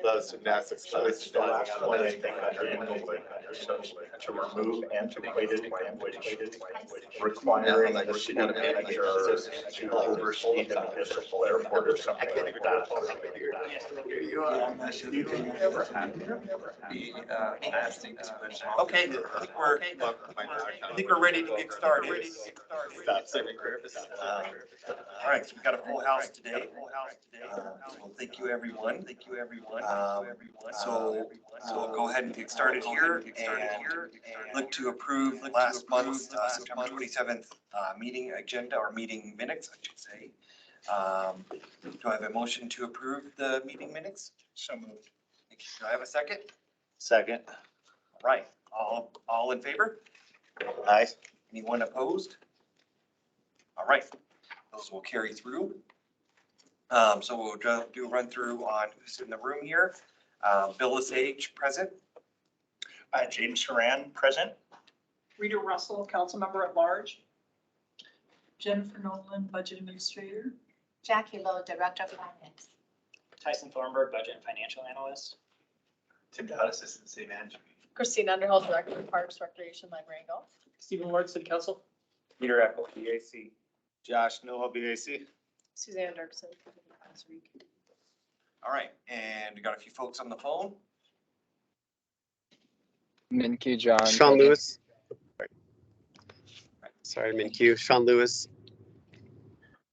Those gymnastics. So it's the last one, I think, under Nolan, to remove antiquated language requiring the city manager to oversee the municipal airport or something like that. Okay, I think we're ready to get started. Stop sitting nervous. All right, so we've got a full house today. Well, thank you, everyone. So we'll go ahead and get started here and look to approve last month's September 27th meeting agenda, or meeting minutes, I should say. Do I have a motion to approve the meeting minutes? So moved. Do I have a second? Second. All right, all in favor? Aye. Anyone opposed? All right, those will carry through. So we'll do a run through on who's in the room here. Bill Lesage, present. James Horan, present. Rita Russell, council member at large. Jennifer Nolan, budget administrator. Jackie Lowe, director of finance. Tyson Thornburg, budget and financial analyst. Tim Dowd, assistant city manager. Christina Underhill, director of parks, recreation, library, and golf. Stephen Ward, city council. Peter Echo, BAC. Josh Noah, BAC. Suzanne Dirksen. All right, and we got a few folks on the phone. Minky John. Sean Lewis. Sorry, Minky. Sean Lewis.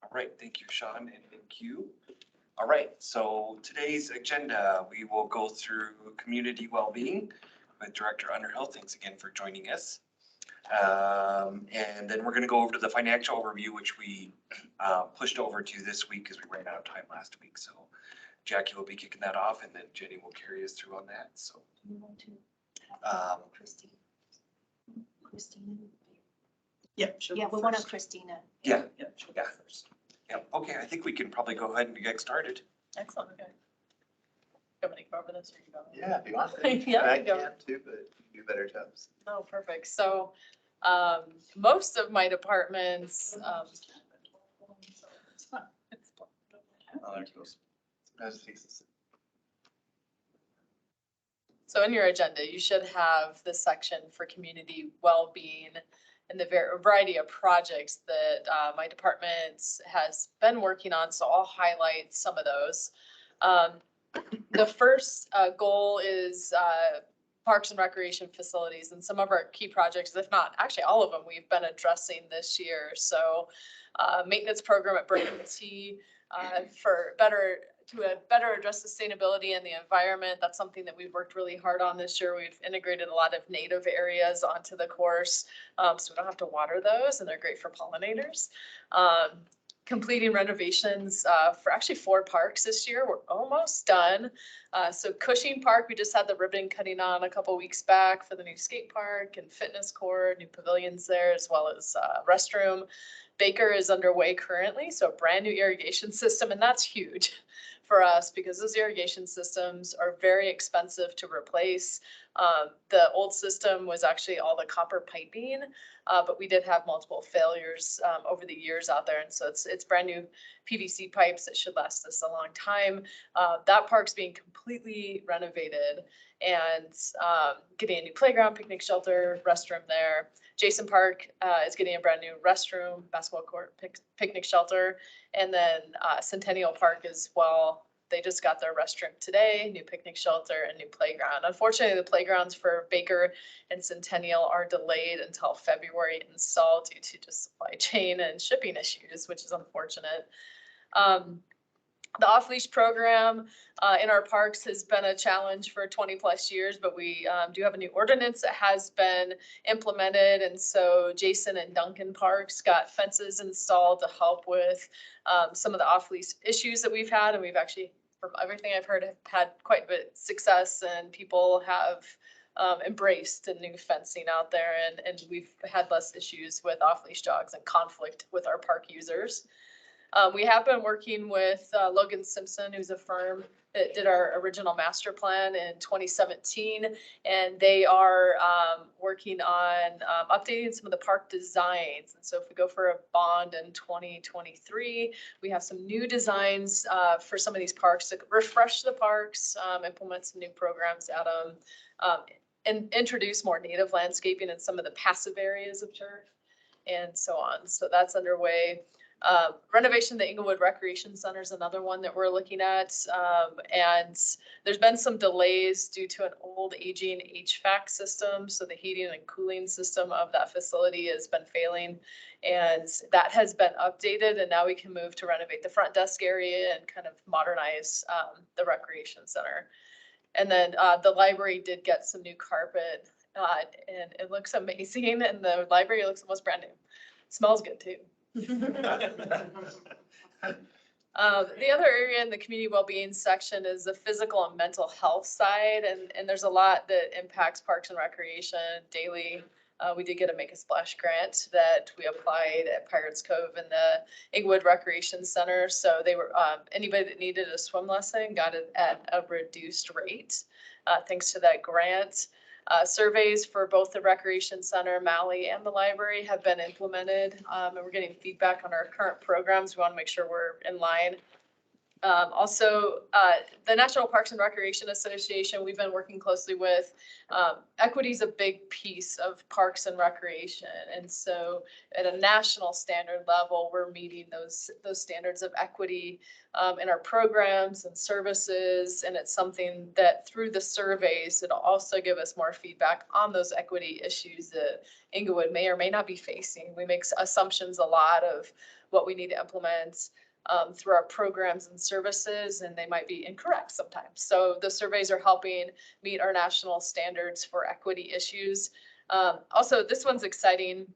All right, thank you, Sean and Q. All right, so today's agenda, we will go through community well-being with Director Underhill. Thanks again for joining us. And then we're going to go over to the financial overview, which we pushed over to this week because we ran out of time last week. So Jackie will be kicking that off, and then Jenny will carry us through on that. So You want to have Christina? Yeah, sure. Yeah, we want Christina. yeah, She'll Yeah. go first. yeah. Okay, I think we can probably go ahead and get started. Excellent, okay. Somebody go over this or you go? Yeah, if you want. Yeah, I go. can too, but you do better jobs. Oh, perfect. So most of my departments, It's fun. Oh, there it goes. Sometimes it takes us- so in your agenda, you should have this section for community well-being and the variety of projects that my department has been working on. So I'll highlight some of those. The first goal is parks and recreation facilities, and some of our key projects, if not actually all of them, we've been addressing this year. So maintenance program at Brandon T for better address sustainability and the environment. That's something that we've worked really hard on this year. We've integrated a lot of native areas onto the course, so we don't have to water those, and they're great for pollinators. Completing renovations for actually 4 parks this year. We're almost done. So Cushing Park, we just had the ribbon cutting on a couple weeks back for the new skate park and fitness court, new pavilions there, as well as restroom. Baker is underway currently, so a brand new irrigation system, and that's huge for us because those irrigation systems are very expensive to replace. The old system was actually all the copper piping, but we did have multiple failures over the years out there, and so it's brand new PVC pipes that should last us a long time. That park's being completely renovated and getting a new playground, picnic shelter, restroom there. Jason Park is getting a brand new restroom, basketball court, picnic shelter, and then Centennial Park as well. They just got their restroom today, new picnic shelter, and new playground. Unfortunately, the playgrounds for Baker and Centennial are delayed until February install due to just supply chain and shipping issues, which is unfortunate. The off-leash program in our parks has been a challenge for 20 plus years, but we do have a new ordinance that has been implemented. And so Jason and Duncan Parks got fences installed to help with some of the off-leash issues that we've had. And we've actually, from everything I've heard, have had quite a bit of success, and people have embraced the new fencing out there. And we've had less issues with off-leash dogs and conflict with our park users. We have been working with Logan Simpson, who's a firm that did our original master plan in 2017. And they are working on updating some of the park designs. And so if we go for a bond in 2023, we have some new designs for some of these parks to refresh the parks, implement some new programs at them, and introduce more native landscaping in some of the passive areas of turf and so on. So that's underway. Renovation of the Inglewood Recreation Center is another one that we're looking at. And there's been some delays due to an old aging HVAC system. So the heating and cooling system of that facility has been failing. And that has been updated. And now we can move to renovate the front desk area and kind of modernize the recreation center. And then the library did get some new carpet and it looks amazing. And the library looks almost brand new. Smells good too. The other area in the community well-being section is the physical and mental health side. And there's a lot that impacts parks and recreation daily. We did get a Make a Splash grant that we applied at Pirates Cove and the Inglewood Recreation Center. So they were, anybody that needed a swim lesson got it at a reduced rate, thanks to that grant. Surveys for both the Recreation Center, Malley, and the library have been implemented, and we're getting feedback on our current programs. We want to make sure we're in line. Also, the National Parks and Recreation Association, we've been working closely with. Equity is a big piece of parks and recreation. And so at a national standard level, we're meeting those standards of equity in our programs and services. And it's something that through the surveys, it'll also give us more feedback on those equity issues that Inglewood may or may not be facing. We make assumptions a lot of what we need to implement through our programs and services, and they might be incorrect sometimes. So the surveys are helping meet our national standards for equity issues. Also, this one's exciting.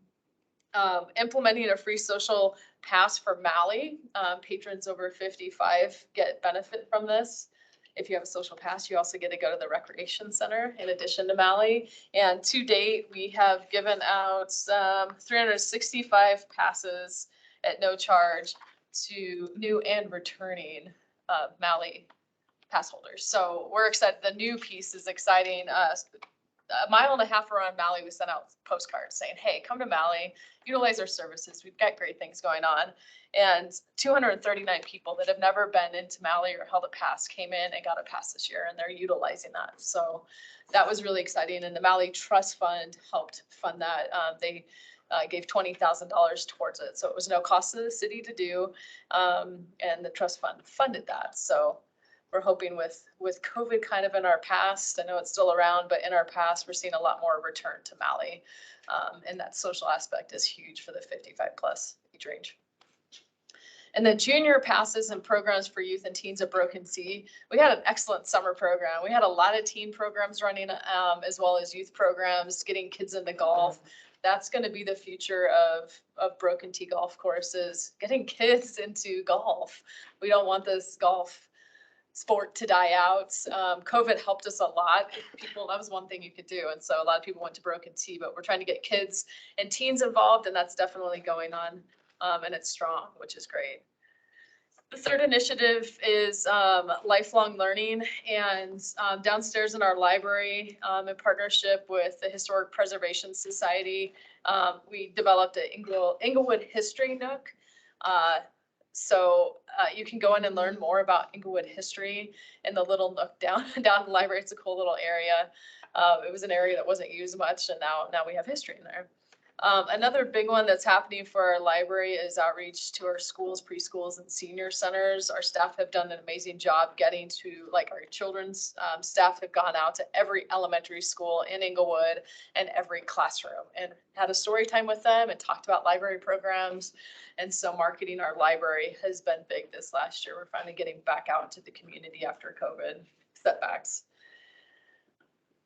Implementing a free social pass for Malley. Patrons over 55 get benefit from this. If you have a social pass, you also get to go to the recreation center in addition to Malley. And to date, we have given out 365 passes at no charge to new and returning Malley pass holders. So we're excited. The new piece is exciting. A mile and a half around Malley, we sent out postcards saying, hey, come to Malley, utilize our services. We've got great things going on. And 239 people that have never been into Malley or held a pass came in and got a pass this year, and they're utilizing that. So that was really exciting. And the Malley Trust Fund helped fund that. They gave $20,000 towards it. So it was no cost to the city to do. And the trust fund funded that. So we're hoping with COVID kind of in our past, I know it's still around, but in our past, we're seeing a lot more return to Malley. And that social aspect is huge for the 55 plus age range. And then junior passes and programs for youth and teens at Broken Sea. We had an excellent summer program. We had a lot of teen programs running as well as youth programs, getting kids into golf. That's going to be the future of Broken Sea golf courses, getting kids into golf. We don't want this golf sport to die out. COVID helped us a lot. That was one thing you could do. And so a lot of people went to Broken Sea, but we're trying to get kids and teens involved, and that's definitely going on. And it's strong, which is great. The third initiative is lifelong learning, and downstairs in our library, in partnership with the Historic Preservation Society, we developed an Inglewood History Nook. So you can go in and learn more about Inglewood history in the little nook down in the library. It's a cool little area. It was an area that wasn't used much, and now we have history in there. Another big one that's happening for our library is outreach to our schools, preschools, and senior centers. Our staff have done an amazing job getting to, like, our children's staff have gone out to every elementary school in Inglewood and every classroom and had a story time with them and talked about library programs. And so marketing our library has been big this last year. We're finally getting back out into the community after COVID setbacks.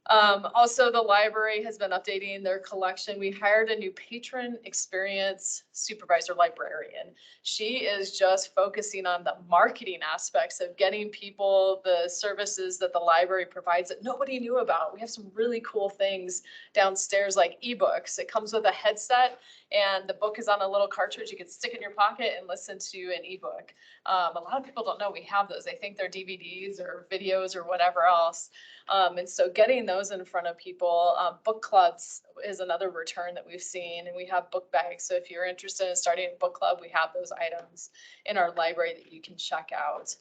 Also, the library has been updating their collection. We hired a new patron experience supervisor librarian. She is just focusing on the marketing aspects of getting people the services that the library provides that nobody knew about. We have some really cool things downstairs, like ebooks. It comes with a headset, And the book is on a little cartridge. You can stick it in your pocket and listen to an ebook. A lot of people don't know we have those. They think they're DVDs or videos or whatever else. And so getting those in front of people, book clubs is another return that we've seen, and we have book bags. So if you're interested in starting a book club, we have those items in our library that you can check out.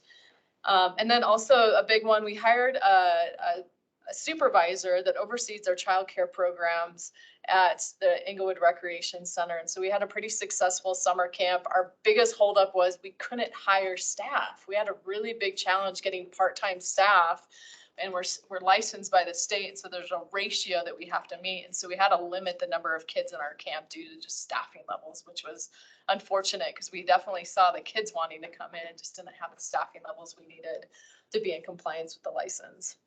And then also a big one, we hired a supervisor that oversees our childcare programs at the Inglewood Recreation Center. And so we had a pretty successful summer camp. Our biggest holdup was we couldn't hire staff. We had a really big challenge getting part-time staff, and we're licensed by the state. So there's a ratio that we have to meet. And so we had to limit the number of kids in our camp due to just staffing levels, which was unfortunate because we definitely saw the kids wanting to come in and just didn't have the staffing levels we needed to be in compliance with the license.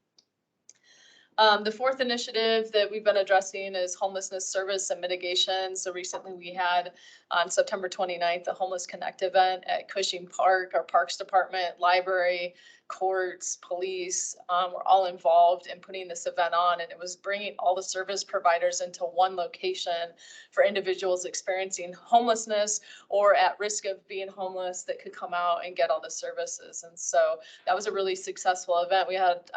The fourth initiative that we've been addressing is homelessness service and mitigation. So recently we had on September 29th, the Homeless Connect event at Cushing Park. Our Parks Department, library, courts, police were all involved in putting this event on, and it was bringing all the service providers into one location for individuals experiencing homelessness or at risk of being homeless that could come out and get all the services. And so that was a really successful event. We had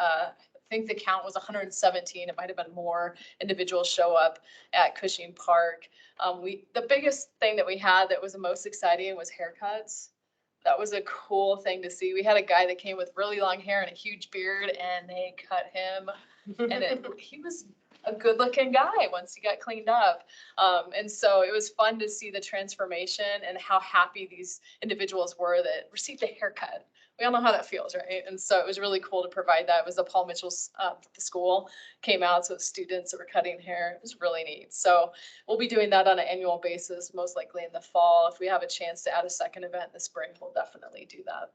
I think the count was 117. It might have been more individuals show up at Cushing Park. The biggest thing that we had that was the most exciting was haircuts. That was a cool thing to see. We had a guy that came with really long hair and a huge beard, and they cut him. And he was a good looking guy once he got cleaned up. And so it was fun to see the transformation and how happy these individuals were that received a haircut. We all know how that feels, right? And so it was really cool to provide that. It was the Paul Mitchell's, the school came out, so students that were cutting hair. It was really neat. So we'll be doing that on an annual basis, most likely in the fall. If we have a chance to add a second event in the spring, we'll definitely do that.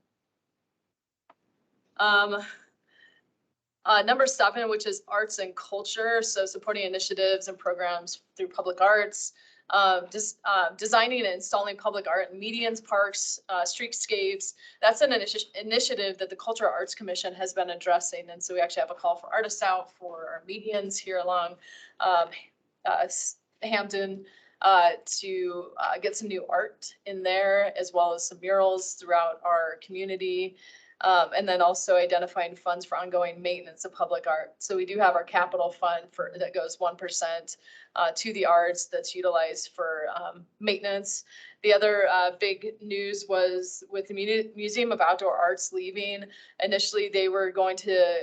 Number 7, which is arts and culture. So supporting initiatives and programs through public arts. Designing and installing public art in medians, parks, streetscapes. That's an initiative that the Cultural Arts Commission has been addressing. And so we actually have a call for artists out for our medians here along Hampton to get some new art in there, as well as some murals throughout our community. And then also identifying funds for ongoing maintenance of public art. So we do have our capital fund that goes 1% to the arts that's utilized for maintenance. The other big news was with the Museum of Outdoor Arts leaving. Initially, they were going to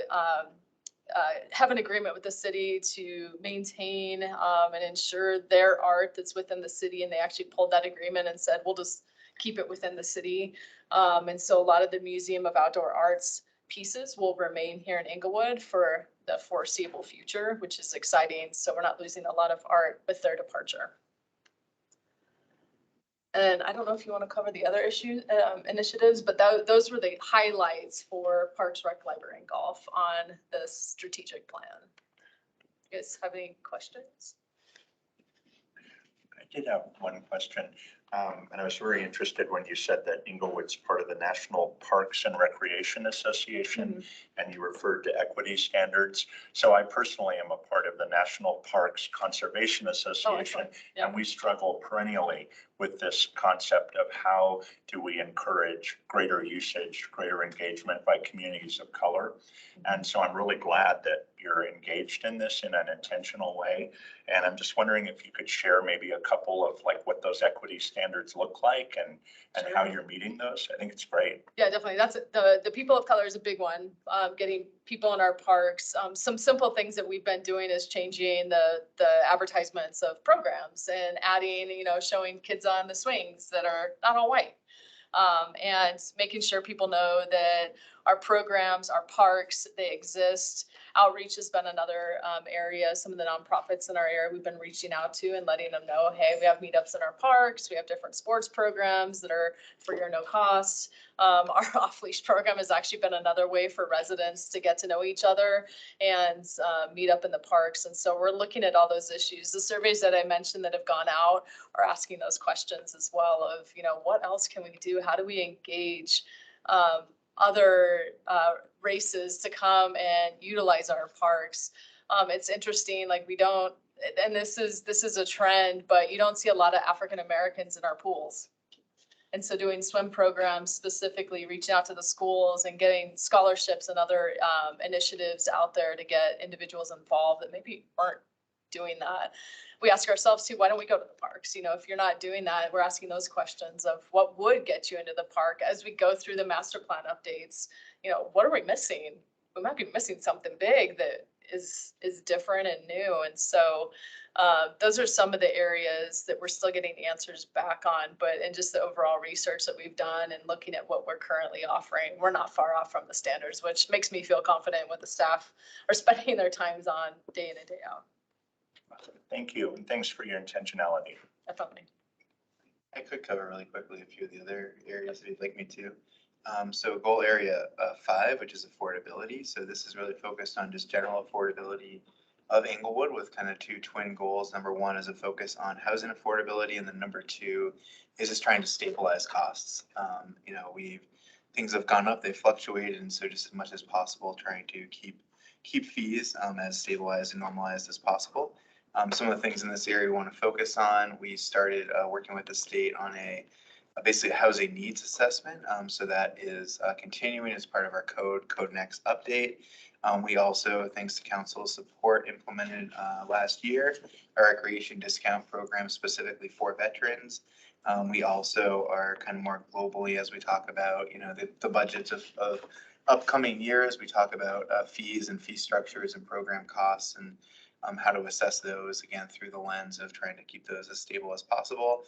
have an agreement with the city to maintain and ensure their art that's within the city. And they actually pulled that agreement and said, we'll just keep it within the city. And so a lot of the Museum of Outdoor Arts pieces will remain here in Inglewood for the foreseeable future, which is exciting. So we're not losing a lot of art with their departure. And I don't know if you want to cover the other initiatives, but those were the highlights for Parks, Rec, Library, and Golf on the strategic plan. You guys have any questions? I did have one question. And I was very interested when you said that Inglewood's part of the National Parks and Recreation Association, and you referred to equity standards. So I personally am a part of the National Parks Conservation Association, Yeah. and we struggle perennially with this concept of how do we encourage greater usage, greater engagement by communities of color. And so I'm really glad that you're engaged in this in an intentional way. And I'm just wondering if you could share maybe a couple of like what those equity standards look like and Sure. how you're meeting those. I think it's great. Yeah, definitely. That's the people of color is a big one. Getting people in our parks. Some simple things that we've been doing is changing the advertisements of programs and adding, showing kids on the swings that are not all white. And making sure people know that our programs, our parks, they exist. Outreach has been another area. Some of the nonprofits in our area we've been reaching out to and letting them know, hey, we have meetups in our parks. We have different sports programs that are free or no cost. Our off-leash program has actually been another way for residents to get to know each other and meet up in the parks. And so we're looking at all those issues. The surveys that I mentioned that have gone out are asking those questions as well of, what else can we do? How do we engage other races to come and utilize our parks? It's interesting, like and this is a trend, but you don't see a lot of African Americans in our pools. And so doing swim programs, specifically reaching out to the schools and getting scholarships and other initiatives out there to get individuals involved that maybe aren't doing that. We ask ourselves too, why don't we go to the parks? You know, if you're not doing that, we're asking those questions of what would get you into the park as we go through the master plan updates. You know, what are we missing? We might be missing something big that is different and new. And so those are some of the areas that we're still getting answers back on, but in just the overall research that we've done and looking at what we're currently offering, we're not far off from the standards, which makes me feel confident what the staff are spending their times on day in and day out. Thank you, and thanks for your intentionality. Definitely. I could cover really quickly a few of the other areas if you'd like me to. So goal area 5, which is affordability. So this is really focused on just general affordability of Inglewood with kind of 2 twin goals. Number 1 is a focus on housing affordability, and then number 2 is just trying to stabilize costs. You know, things have gone up, they've fluctuated, and so just as much as possible, trying to keep fees as stabilized and normalized as possible. Some of the things in this area we want to focus on, we started working with the state on basically a housing needs assessment. So that is continuing as part of our Code Next update. We also, thanks to council support, implemented last year a recreation discount program specifically for veterans. We also are kind of more globally as we talk about, you know, the budgets of upcoming years. We talk about fees and fee structures and program costs and how to assess those, again, through the lens of trying to keep those as stable as possible.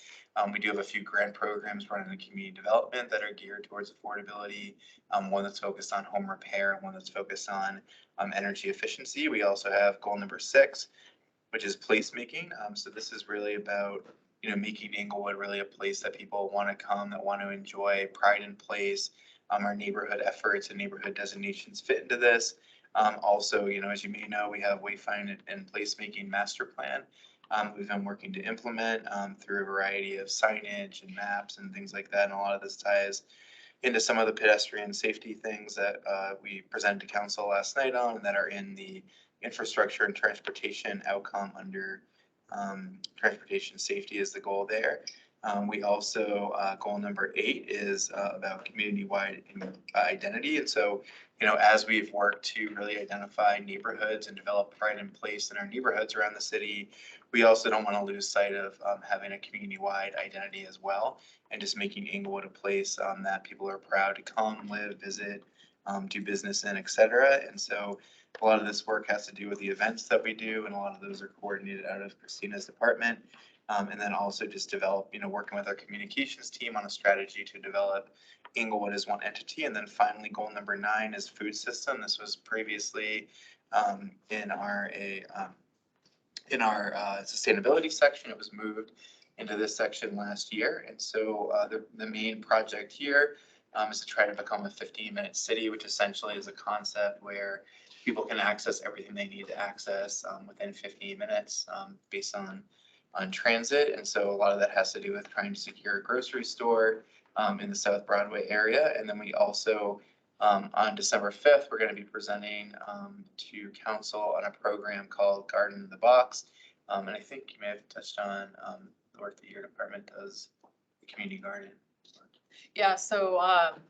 We do have a few grant programs running in community development that are geared towards affordability, one that's focused on home repair and one that's focused on energy efficiency. We also have goal number 6, which is placemaking. So this is really about, you know, making Inglewood really a place that people want to come, that want to enjoy, pride in place. Our neighborhood efforts and neighborhood designations fit into this. Also, you know, as you may know, we have wayfinding and placemaking master plan. We've been working to implement through a variety of signage and maps and things like that. And a lot of this ties into some of the pedestrian safety things that we presented to council last night on, and that are in the infrastructure and transportation outcome under transportation safety is the goal there. We also, goal number 8 is about community-wide identity. And so, you know, as we've worked to really identify neighborhoods and develop pride in place in our neighborhoods around the city, we also don't want to lose sight of having a community-wide identity as well, and just making Inglewood a place that people are proud to come, live, visit, do business in, et cetera. And so a lot of this work has to do with the events that we do, and a lot of those are coordinated out of Christina's department. And then also just develop, you know, working with our communications team on a strategy to develop Inglewood as one entity. And then finally, goal number 9 is food system. This was previously in our sustainability section. It was moved into this section last year. And so the main project here is to try to become a 15-minute city, which essentially is a concept where people can access everything they need to access within 15 minutes based on transit. And so a lot of that has to do with trying to secure a grocery store in the South Broadway area. And then we also, on December 5th, we're going to be presenting to council on a program called Garden in the Box. And I think you may have touched on the work that your department does, the community garden. Yeah, so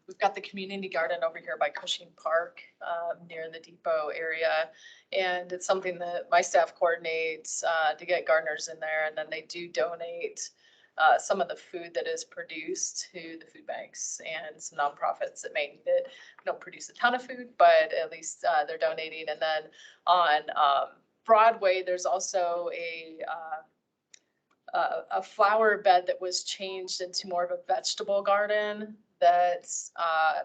we've got the community garden over here by Cushing Park near the depot area. And it's something that my staff coordinates to get gardeners in there. And then they do donate some of the food that is produced to the food banks and some nonprofits that may need it. We don't produce a ton of food, but at least they're donating. And then on Broadway, there's also a flower bed that was changed into more of a vegetable garden that's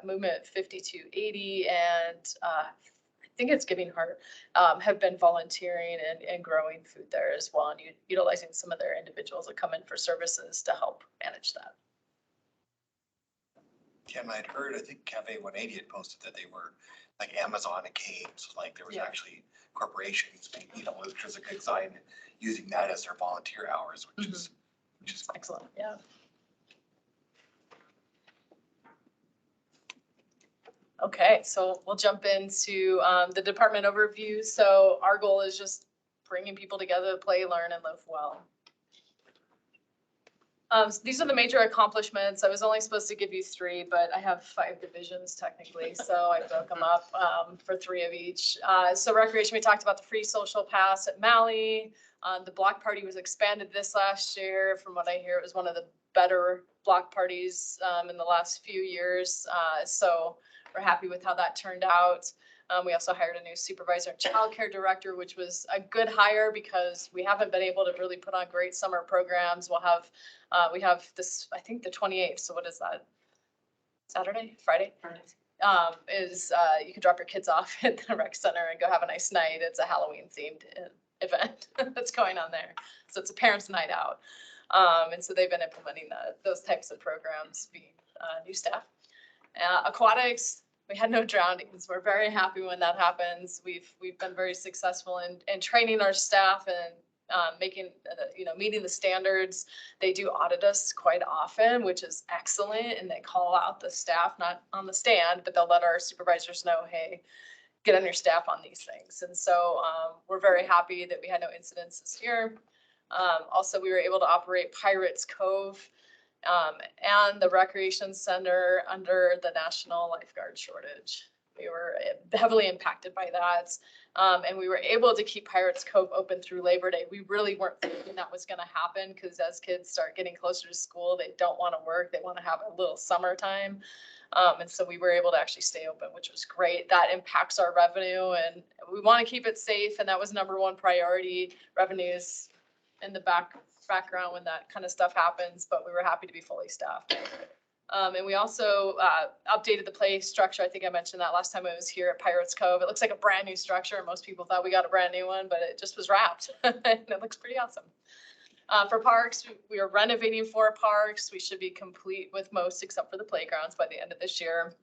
movement 5280, and I think it's Giving Heart have been volunteering and growing food there as well, and utilizing some of their individuals that come in for services to help manage that. Tim, I'd heard, I think Cafe 180 had posted that they were like Amazon and Caves, like there was actually corporations, you know, which was a good sign, using that as their volunteer hours, which is excellent. Yeah. Okay, so we'll jump into the department overview. So our goal is just bringing people together to play, learn, and live well. So these are the major accomplishments. I was only supposed to give you 3, but I have 5 divisions technically, so I broke them up for 3 of each. So recreation, we talked about the free social pass at Mally. The block party was expanded this last year. From what I hear, it was one of the better block parties in the last few years. So we're happy with how that turned out. We also hired a new supervisor and childcare director, which was a good hire because we haven't been able to really put on great summer programs. We have this, I think the 28th. So what is that? Saturday, Friday? You can drop your kids off at the rec center and go have a nice night. It's a Halloween themed event that's going on there. So it's a parents' night out. And so they've been implementing those types of programs, being new staff. Aquatics, we had no drownings. We're very happy when that happens. We've been very successful in training our staff and meeting the standards. They do audit us quite often, which is excellent. And they call out the staff, not on the stand, but they'll let our supervisors know, hey, get on your staff on these things. And so we're very happy that we had no incidents this year. Also, we were able to operate Pirates Cove and the recreation center under the national lifeguard shortage. We were heavily impacted by that. And we were able to keep Pirates Cove open through Labor Day. We really weren't thinking that was going to happen because as kids start getting closer to school, they don't want to work. They want to have a little summertime. And so we were able to actually stay open, which was great. That impacts our revenue and we want to keep it safe. And that was #1 priority. Revenues in the background when that kind of stuff happens, but we were happy to be fully staffed. And we also updated the play structure. I think I mentioned that last time I was here at Pirates Cove. It looks like a brand new structure. Most people thought we got a brand new one, but it just was wrapped. And it looks pretty awesome. For parks, we are renovating 4 parks. We should be complete with most except for the playgrounds by the end of this year.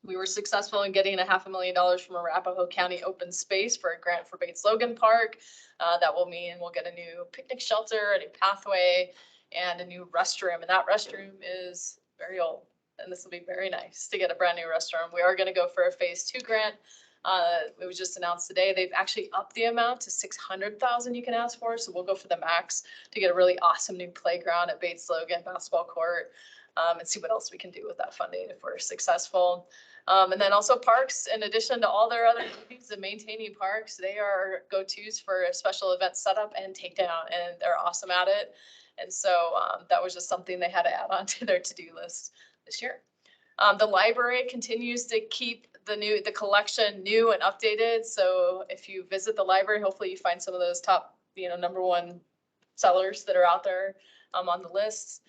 We were successful in getting $500,000 from Arapahoe County Open Space for a grant for Bates Logan Park. That will mean we'll get a new picnic shelter, a new pathway, and a new restroom. And that restroom is very old, and this will be very nice to get a brand new restroom. We are going to go for a phase 2 grant. It was just announced today. They've actually upped the amount to $600,000 you can ask for. So we'll go for the max to get a really awesome new playground at Bates Logan basketball court, and see what else we can do with that funding if we're successful. And then also parks, in addition to all their other duties of maintaining parks, they are go-tos for a special event setup and takedown, and they're awesome at it. And so that was just something they had to add on to their to-do list this year. The library continues to keep the collection new and updated. So if you visit the library, hopefully you find some of those top, #1 sellers that are out there on the list.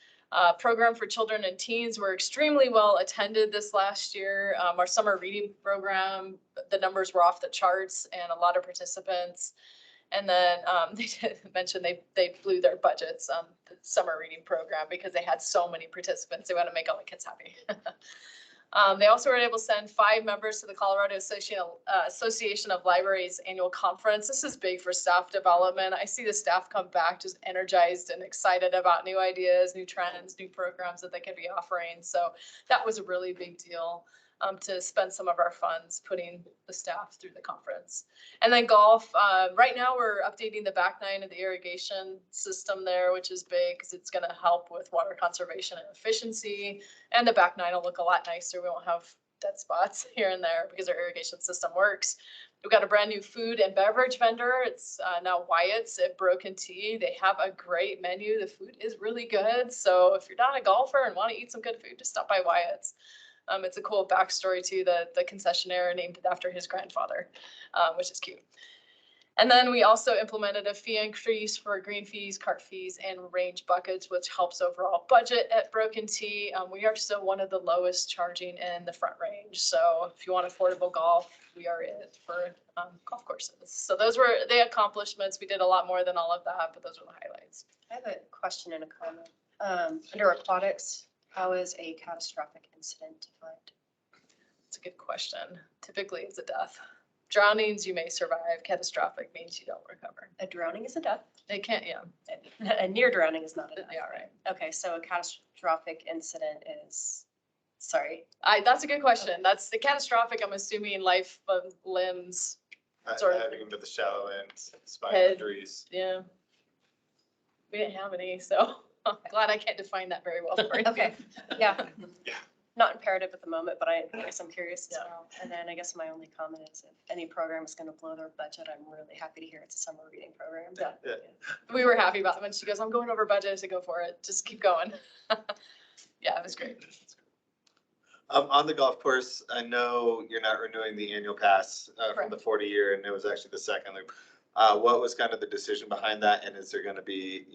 Program for children and teens were extremely well attended this last year. Our summer reading program, the numbers were off the charts and a lot of participants. And then they did mention they blew their budgets on the summer reading program because they had so many participants. They want to make all the kids happy. They also were able to send 5 members to the Colorado Association of Libraries annual conference. This is big for staff development. I see the staff come back just energized and excited about new ideas, new trends, new programs that they could be offering. So that was a really big deal. To spend some of our funds putting the staff through the conference. And then golf, right now we're updating the back 9 of the irrigation system there, which is big because it's going to help with water conservation and efficiency. And the back 9 will look a lot nicer. We won't have dead spots here and there because our irrigation system works. We've got a brand new food and beverage vendor. It's now Wyatt's at Broken Tea. They have a great menu. The food is really good. So if you're not a golfer and want to eat some good food, just stop by Wyatt's. It's a cool backstory too, the concessionaire named after his grandfather, which is cute. And then we also implemented a fee increase for green fees, cart fees, and range buckets, which helps overall budget at Broken Tea. We are still one of the lowest charging in the Front Range. So if you want affordable golf, we are it for golf courses. So those were the accomplishments. We did a lot more than all of that, but those were the highlights. I have a question and a comment. Under aquatics, how is a catastrophic incident defined? That's a good question. Typically, it's a death. Drownings, you may survive. Catastrophic means you don't recover. A drowning is a death. They can't, yeah. A near drowning is not a death. Yeah, right. Okay, so a catastrophic incident is, sorry. That's a good question. That's the catastrophic. I'm assuming life, limbs, Sort of. Having into the shallow end, spine Head. injuries. Yeah. We didn't have any, so I'm glad I can't define that very well for you. Okay, yeah. Yeah. Not imperative at the moment, but I guess I'm curious as Yeah. well. And then I guess my only comment is if any program is going to blow their budget, I'm really happy to hear it's a summer reading program. Yeah. We were happy about it when she goes, I'm going over budget to go for it. Just keep going. Yeah, it was great. On the golf course, I know you're not renewing the annual pass from the Correct. 40-year, and it was actually the second loop. What was kind of the decision behind that? And is there going to be,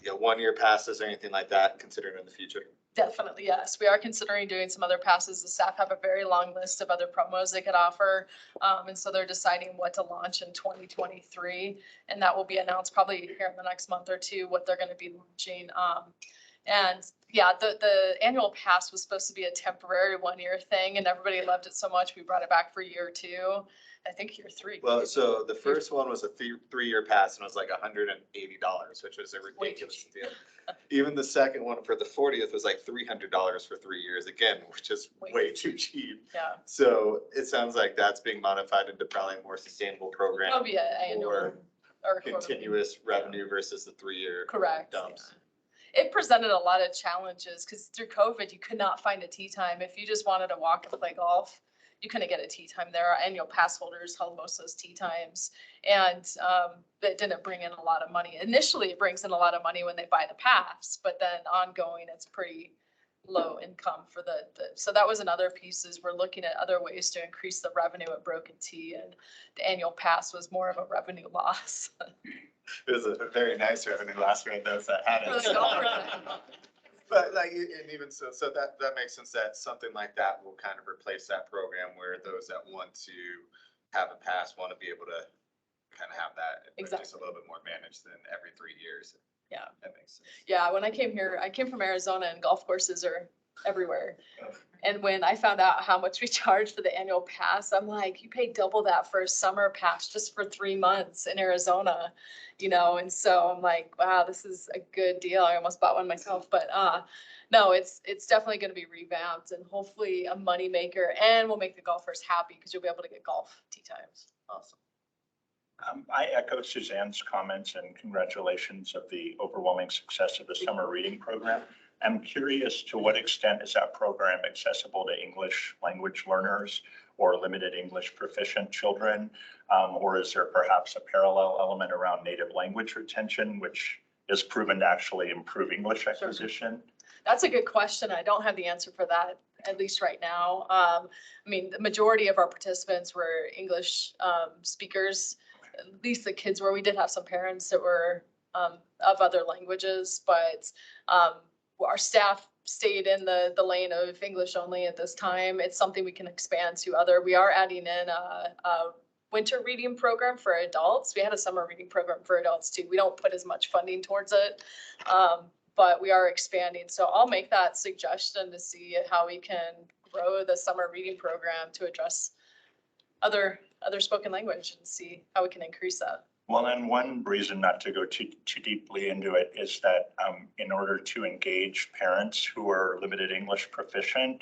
1-year passes or anything like that considered in the future? Definitely, yes. We are considering doing some other passes. The staff have a very long list of other promos they could offer. And so they're deciding what to launch in 2023. And that will be announced probably here in the next month or two, what they're going to be launching. And yeah, the annual pass was supposed to be a temporary 1-year thing and everybody loved it so much. We brought it back for year 2. I think year 3. Well, so the first one was a 3-year pass and it was like $180, which was a Way too ridiculous deal. Even the second one for the 40th was like $300 for 3 years, again, which is way too cheap. Yeah, So it sounds like that's being modified into probably a more sustainable program. it'll be an annual Or or quarterly. continuous revenue versus the 3-year Correct. dumps. Yeah. It presented a lot of challenges because through COVID, you could not find a tee time. If you just wanted to walk and play golf, you couldn't get a tee time there. Our annual pass holders held most of those tee times. And it didn't bring in a lot of money. Initially, it brings in a lot of money when they buy the pass, but then ongoing, it's pretty low income for the so that was another piece is we're looking at other ways to increase the revenue at Broken Tee, and the annual pass was more of a revenue loss. It was a very nice revenue last year, those that had For it. the golfers. But like, and even so that makes sense that something like that will kind of replace that program where those that want to have a pass want to be able to kind of have that. But just a Exactly. little bit more managed than every 3 years. Yeah. That makes sense. Yeah, when I came here, I came from Arizona and golf courses are everywhere. And when I found out how much we charge for the annual pass, I'm like, you pay double that for a summer pass just for 3 months in Arizona, and so I'm like, wow, this is a good deal. I almost bought one myself, but no, it's definitely going to be revamped and hopefully a moneymaker, and will make the golfers happy because you'll be able to get golf tee times. Awesome. I echo Suzanne's comments and congratulations of the overwhelming success of the summer reading program. I'm curious, to what extent is that program accessible to English language learners or limited English proficient children? Or is there perhaps a parallel element around native language retention, which is proven to actually improve English acquisition? That's a good question. I don't have the answer for that, at least right now. I mean, the majority of our participants were English speakers, at least the kids were. We did have some parents that were of other languages, but our staff stayed in the lane of English only at this time. It's something we can expand to other. We are adding in a winter reading program for adults. We had a summer reading program for adults too. We don't put as much funding towards it, but we are expanding. So I'll make that suggestion to see how we can grow the summer reading program to address other spoken language and see how we can increase that. Well, and one reason not to go too deeply into it is that in order to engage parents who are limited English proficient,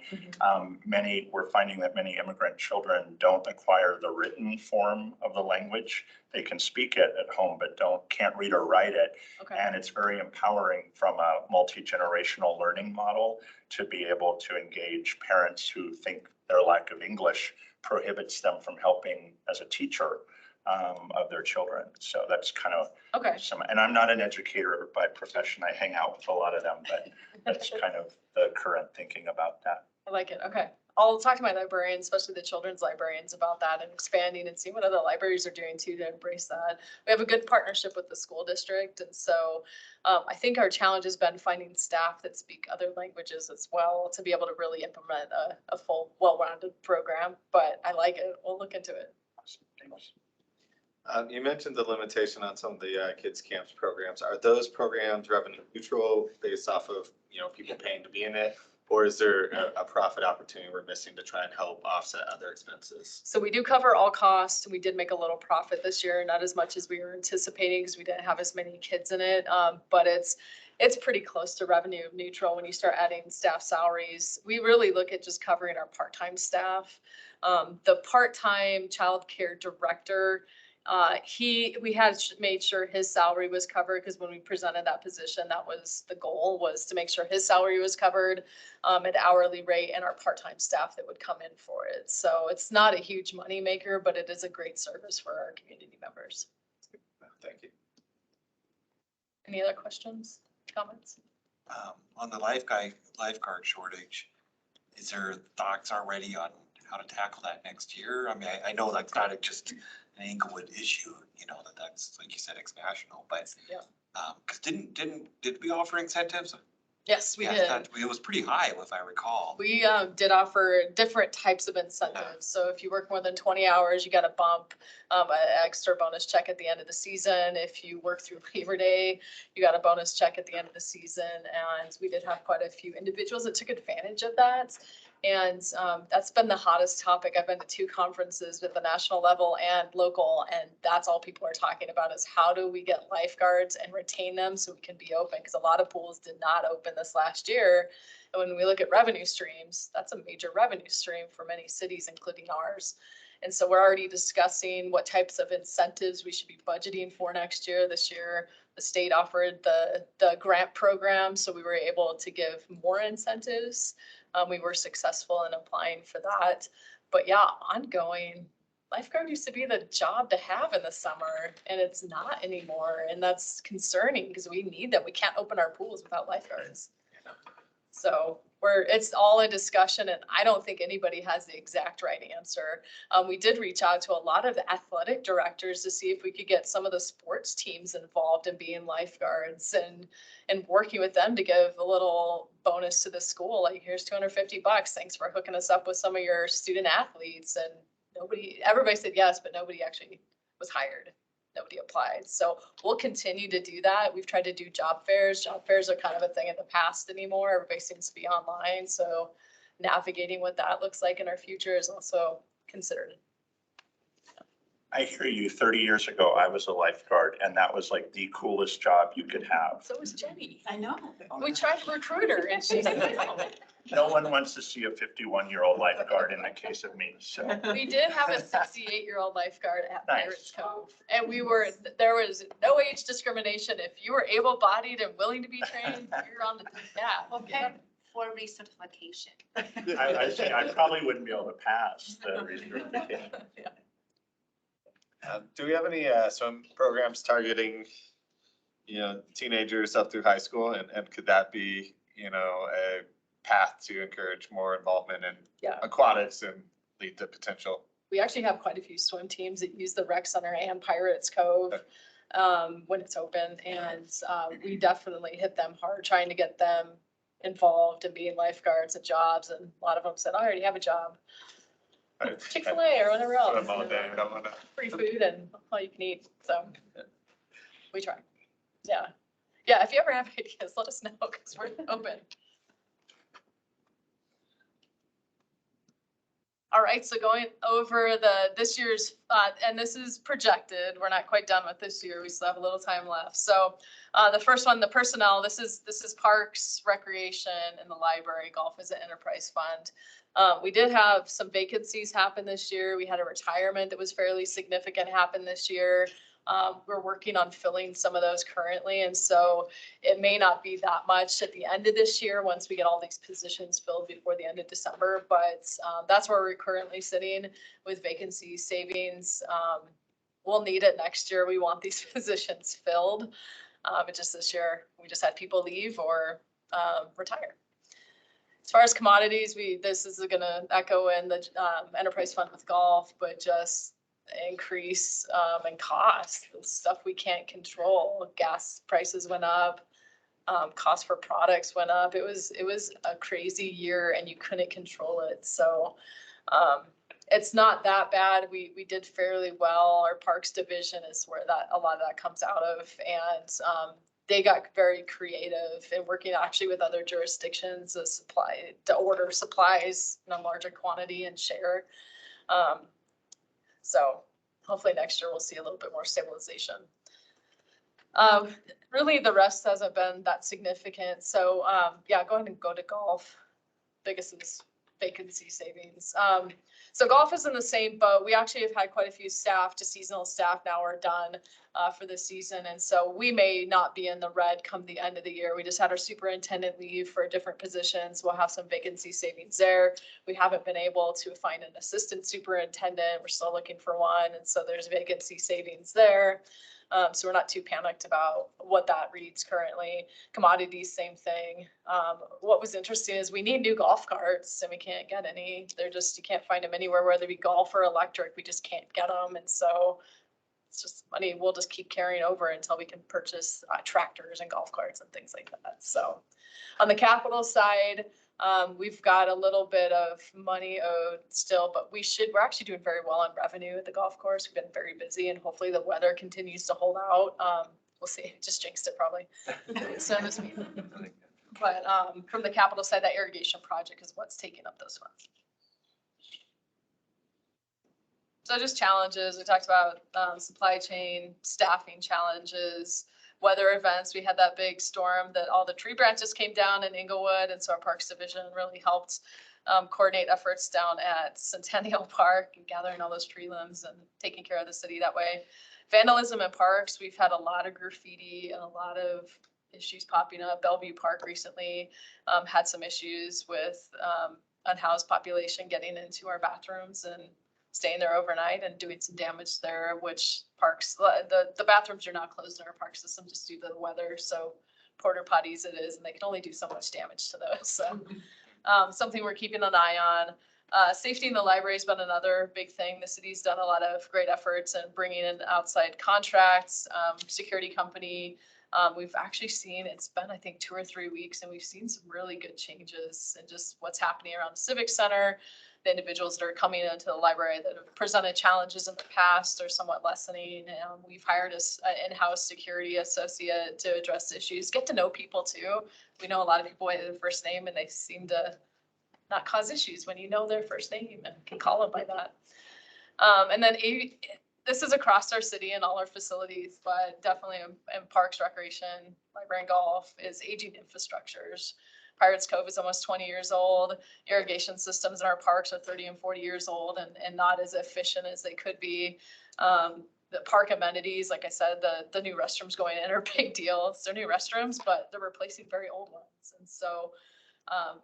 we're finding that many immigrant children don't acquire the written form of the language. They can speak it at home, but can't read or write it. Okay. And it's very empowering from a multi-generational learning model to be able to engage parents who think their lack of English prohibits them from helping as a teacher of their children. So that's kind of Okay. and I'm not an educator by profession. I hang out with a lot of them, but that's kind of the current thinking about that. I like it. Okay. I'll talk to my librarians, especially the children's librarians, about that and expanding and see what other libraries are doing too to embrace that. We have a good partnership with the school district. And so I think our challenge has been finding staff that speak other languages as well to be able to really implement a full, well-rounded program. But I like it. We'll look into it. Thanks. You mentioned the limitation on some of the kids camps programs. Are those programs revenue neutral based off of, people paying to be in it? Or is there a profit opportunity we're missing to try and help offset other expenses? So we do cover all costs. We did make a little profit this year, not as much as we were anticipating because we didn't have as many kids in it. But it's pretty close to revenue neutral when you start adding staff salaries. We really look at just covering our part-time staff. The part-time childcare director, we had made sure his salary was covered because when we presented that position, that was the goal, was to make sure his salary was covered at hourly rate, and our part-time staff that would come in for it. So it's not a huge money maker, but it is a great service for our community members. Thank you. Any other questions, comments? On the lifeguard shortage, is there thoughts already on how to tackle that next year? I mean, I know that's not just an Inglewood issue, you know, that's, like you said, national, but, Yeah. Cause did we offer incentives? Yes, we Yeah, did. It was pretty high, if I recall. We did offer different types of incentives. So if you work more than 20 hours, you got a bump, an extra bonus check at the end of the season. If you work through Labor Day, you got a bonus check at the end of the season. And we did have quite a few individuals that took advantage of that. And that's been the hottest topic. I've been to 2 conferences at the national level and local, and that's all people are talking about is how do we get lifeguards and retain them so we can be open? Because a lot of pools did not open this last year. And when we look at revenue streams, that's a major revenue stream for many cities, including ours. And so we're already discussing what types of incentives we should be budgeting for next year. This year, the state offered the grant program, so we were able to give more incentives. We were successful in applying for that. But yeah, ongoing, lifeguard used to be the job to have in the summer, and it's not anymore. And that's concerning because we need them. We can't open our pools without lifeguards. So it's all a discussion, and I don't think anybody has the exact right answer. We did reach out to a lot of the athletic directors to see if we could get some of the sports teams involved in being lifeguards and working with them to give a little bonus to the school. Like, here's $250. Thanks for hooking us up with some of your student athletes. And everybody said yes, but nobody actually was hired. Nobody applied. So we'll continue to do that. We've tried to do job fairs. Job fairs are kind of a thing in the past anymore. Everybody seems to be online. So navigating what that looks like in our future is also considered. I hear you. 30 years ago, I was a lifeguard, and that was like the coolest job you could have. So was Jenny. I know. We tried to recruit her and she said no. No one wants to see a 51-year-old lifeguard in the case of me, so. We did have a 68-year-old lifeguard at Nice. Pirates Cove. And there was no age discrimination. If you were able-bodied and willing to be trained, you're on the path. Okay, for recertification. I probably wouldn't be able to pass the recertification. Do we have any swim programs targeting, teenagers up through high school? And could that be, a path to encourage more involvement in Yeah. aquatics and lead to potential? We actually have quite a few swim teams that use the rec center and Pirates Cove when it's open. And we definitely hit them hard, trying to get them involved in being lifeguards at jobs. And a lot of them said, I already have a job. Chick-fil-A or whatever else. Free food and all you can eat. So we try. Yeah. Yeah. If you ever have ideas, let us know because we're open. All right. So going over this year's, and this is projected, we're not quite done with this year. We still have a little time left. So the first one, the personnel, this is parks, recreation, and the library. Golf is an enterprise fund. We did have some vacancies happen this year. We had a retirement that was fairly significant happen this year. We're working on filling some of those currently. And so it may not be that much at the end of this year once we get all these positions filled before the end of December. But that's where we're currently sitting with vacancy savings. We'll need it next year. We want these positions filled. But just this year, we just had people leave or retire. As far as commodities, this is going to echo in the enterprise fund with golf, but just increase in cost, stuff we can't control. Gas prices went up, cost for products went up. It was a crazy year and you couldn't control it. So it's not that bad. We did fairly well. Our parks division is where a lot of that comes out of. And they got very creative in working actually with other jurisdictions to order supplies in a larger quantity and share. So hopefully next year we'll see a little bit more stabilization. Really, the rest hasn't been that significant. So yeah, go ahead and go to golf. Biggest is vacancy savings. So golf is in the same boat. We actually have had quite a few staff to seasonal staff now are done for this season. And so we may not be in the red come the end of the year. We just had our superintendent leave for different positions. We'll have some vacancy savings there. We haven't been able to find an assistant superintendent. We're still looking for one. And so there's vacancy savings there. So we're not too panicked about what that reads currently. Commodities, same thing. What was interesting is we need new golf carts and we can't get any. They're just, you can't find them anywhere, whether it be golf or electric. We just can't get them. And so it's just money we'll just keep carrying over until we can purchase tractors and golf carts and things like that. So on the capital side, we've got a little bit of money owed still, but we're actually doing very well on revenue at the golf course. We've been very busy and hopefully the weather continues to hold out. We'll see, just jinxed it probably. So this meeting. But from the capital side, that irrigation project is what's taking up those funds. So just challenges, we talked about supply chain, staffing challenges, weather events. We had that big storm that all the tree branches came down in Inglewood. And so our Parks Division really helped coordinate efforts down at Centennial Park and gathering all those tree limbs and taking care of the city that way. Vandalism in parks, we've had a lot of graffiti and a lot of issues popping up. Bellevue Park recently had some issues with unhoused population getting into our bathrooms and staying there overnight and doing some damage there, which parks, the bathrooms are not closed in our park system just due to the weather. So porta potties it is, and they can only do so much damage to those. So something we're keeping an eye on. Safety in the library has been another big thing. The city's done a lot of great efforts in bringing in outside contracts, security company. We've actually seen, it's been, I think, 2 or 3 weeks, and we've seen some really good changes in just what's happening around the Civic Center. The individuals that are coming into the library that have presented challenges in the past are somewhat lessening. We've hired an in-house security associate to address issues, get to know people too. We know a lot of people by their first name and they seem to not cause issues when you know their first name and can call them by that. And then this is across our city and all our facilities, but definitely in parks, recreation, library and golf is aging infrastructures. Pirates Cove is almost 20 years old. Irrigation systems in our parks are 30 and 40 years old and not as efficient as they could be. The park amenities, like I said, the new restrooms going in are a big deal. They're new restrooms, but they're replacing very old ones. And so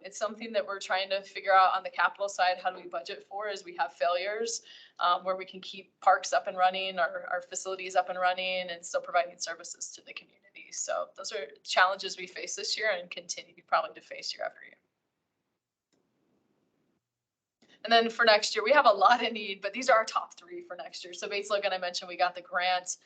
it's something that we're trying to figure out on the capital side. How do we budget for as we have failures where we can keep parks up and running, our facilities up and running, and still providing services to the community. So those are challenges we face this year and continue probably to face year after year. And then for next year, we have a lot of need, but these are our top 3 for next year. So Bates Logan, I mentioned we got the grant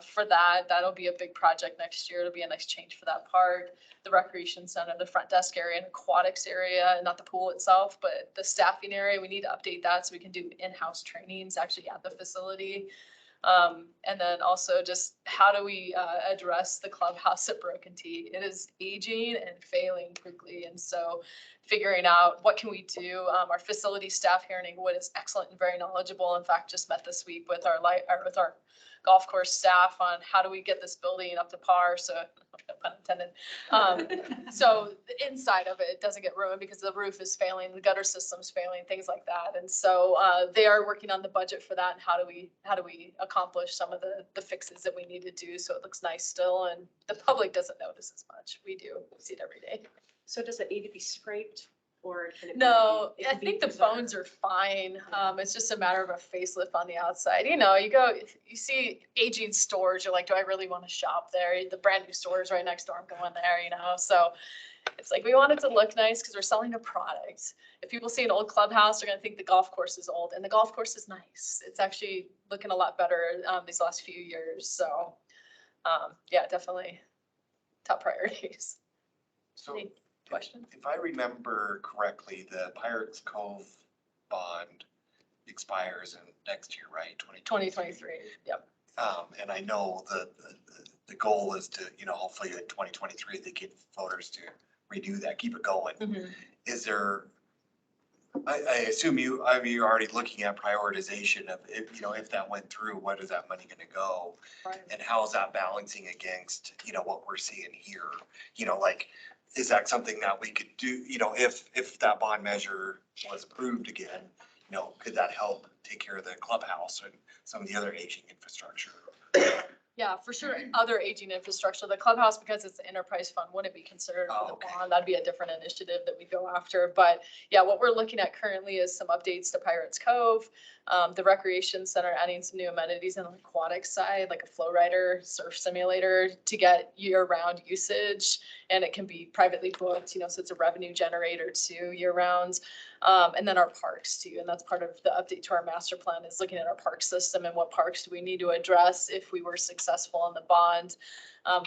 for that. That'll be a big project next year. It'll be a nice change for that park. The recreation center, the front desk area and aquatics area, not the pool itself, but the staffing area. We need to update that so we can do in-house trainings actually at the facility. And then also just how do we address the clubhouse at Broken T? It is aging and failing quickly. And so figuring out what can we do. Our facility staff here in Inglewood is excellent and very knowledgeable. In fact, just met this week with our golf course staff on how do we get this building up to par. So no pun intended. So the inside of it doesn't get ruined because the roof is failing, the gutter system's failing, things like that. And so they are working on the budget for that and how do we accomplish some of the fixes that we need to do so it looks nice still and the public doesn't notice as much. We do, we see it every day. So does it need to be scraped or can it? No, it I can be think the preserved? bones are fine. It's just a matter of a facelift on the outside. You know, you see aging stores, you're like, do I really want to shop there? The brand new stores right next door, I'm going there, you know? So it's like, we want it to look nice because we're selling a product. If people see an old clubhouse, they're going to think the golf course is old and the golf course is nice. It's actually looking a lot better these last few years. So yeah, definitely top priorities. So Any questions? if I remember correctly, the Pirates Cove bond expires in next year, right? 2023, yep. And I know the the goal is to, hopefully in 2023, they get voters to redo that, keep it going. Is there, I assume you're already looking at prioritization of if that went through, what is that money gonna go? Right. And how is that balancing against, what we're seeing here? Like, is that something that we could do, if that bond measure was approved again, could that help take care of the clubhouse and some of the other aging infrastructure? Yeah, for sure. Other aging infrastructure, the clubhouse, because it's an enterprise fund, wouldn't be considered for the Okay. bond. That'd be a different initiative that we go after. But yeah, what we're looking at currently is some updates to Pirates Cove, the recreation center, adding some new amenities on the aquatic side, like a flow rider, surf simulator to get year-round usage. And it can be privately booked, so it's a revenue generator too, year-round. And then our parks too. And that's part of the update to our master plan is looking at our park system and what parks do we need to address if we were successful in the bond.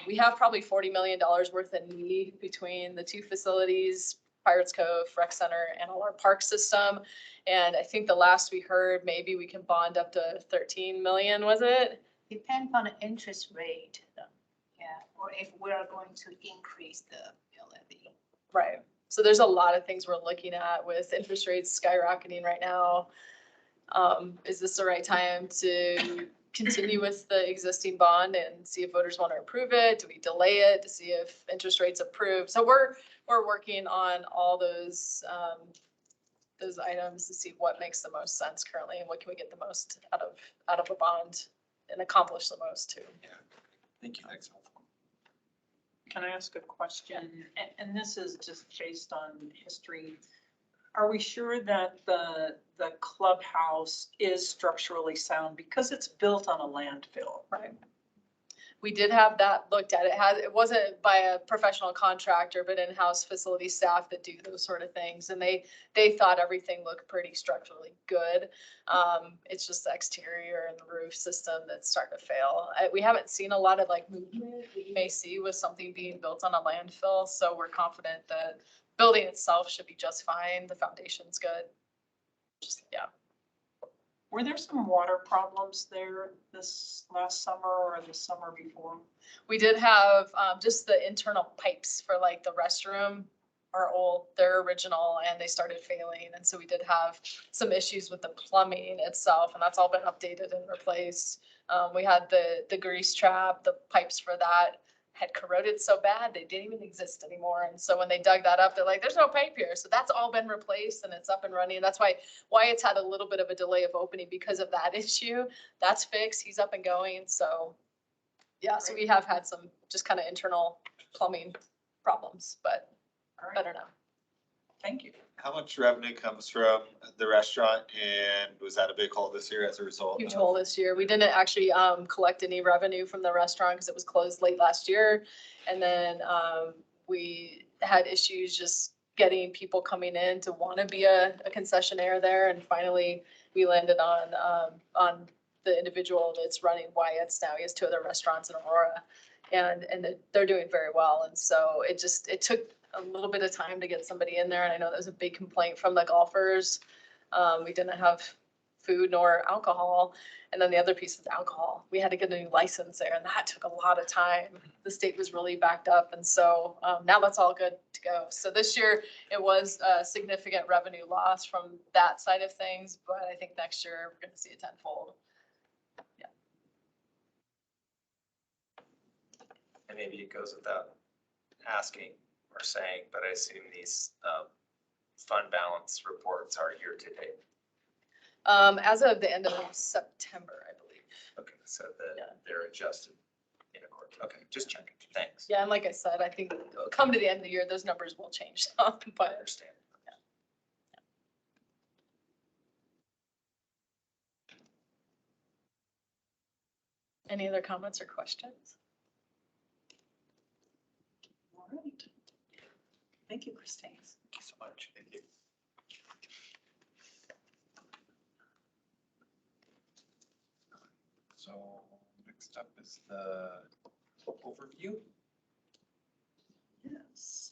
We have probably $40 million worth of need between the two facilities, Pirates Cove, Rec Center, and all our park system. And I think the last we heard, maybe we can bond up to 13 million, was it? Depends on the interest rate. Yeah, or if we are going to increase the levy. Right. So there's a lot of things we're looking at with interest rates skyrocketing right now. Is this the right time to continue with the existing bond and see if voters want to approve it? Do we delay it to see if interest rates approve? So we're working on all those items to see what makes the most sense currently and what can we get the most out of a bond and accomplish the most too. Yeah, thank you. That's helpful. Can I ask a question? And this is just based on history. Are we sure that the clubhouse is structurally sound because it's built on a landfill? Right. We did have that looked at. It wasn't by a professional contractor, but in-house facility staff that do those sort of things. And they thought everything looked pretty structurally good. It's just the exterior and the roof system that's starting to fail. We haven't seen a lot of like movement that you may see with something being built on a landfill. So we're confident that building itself should be just fine. The foundation's good. Yeah. Were there some water problems there this last summer or the summer before? We did have just the internal pipes for like the restroom are old, they're original, and they started failing. And so we did have some issues with the plumbing itself, and that's all been updated and replaced. We had the grease trap, the pipes for that had corroded so bad they didn't even exist anymore. And so when they dug that up, they're like, there's no pipe here. So that's all been replaced and it's up and running. And that's why it's had a little bit of a delay of opening because of that issue. That's fixed. He's up and going. So yeah, so we have had some just kind of internal plumbing problems, but better now. Thank you. How much revenue comes from the restaurant, and was that a big hole this year as a result? Huge hole this year. We didn't actually collect any revenue from the restaurant because it was closed late last year. And then we had issues just getting people coming in to want to be a concessionaire there. And finally, we landed on the individual that's running Wyatt's now. He has 2 other restaurants in Aurora, and they're doing very well. And so it took a little bit of time to get somebody in there. And I know that was a big complaint from the golfers. We didn't have food nor alcohol. And then the other piece is alcohol. We had to get a new license there, and that took a lot of time. The state was really backed up. And so now that's all good to go. So this year it was a significant revenue loss from that side of things. But I think next year we're going to see a tenfold. Yeah. And maybe it goes without asking or saying, but I assume these fund balance reports are year to date. As of the end of September, I believe. Okay, so that they're adjusted in accordance. Okay, just checking. Thanks. Yeah, and like I said, I think come to the end of the year, those numbers will change some, I but understand. any other comments or questions? All right. Thank you, Christine. Thank you so much. Thank you. So next up is the overview. Yes.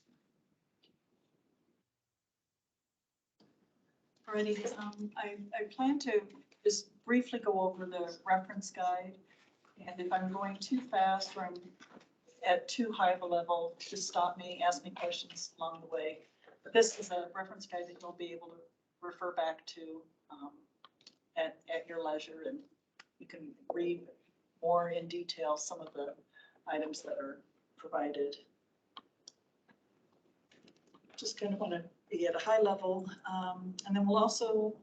Alrighty, I plan to just briefly go over the reference guide And if I'm going too fast or I'm at too high of a level, just stop me, ask me questions along the way. But this is a reference guide that you'll be able to refer back to at your leisure, and you can read more in detail some of the items that are provided. Just kind of want to be at a high level. And then we'll also,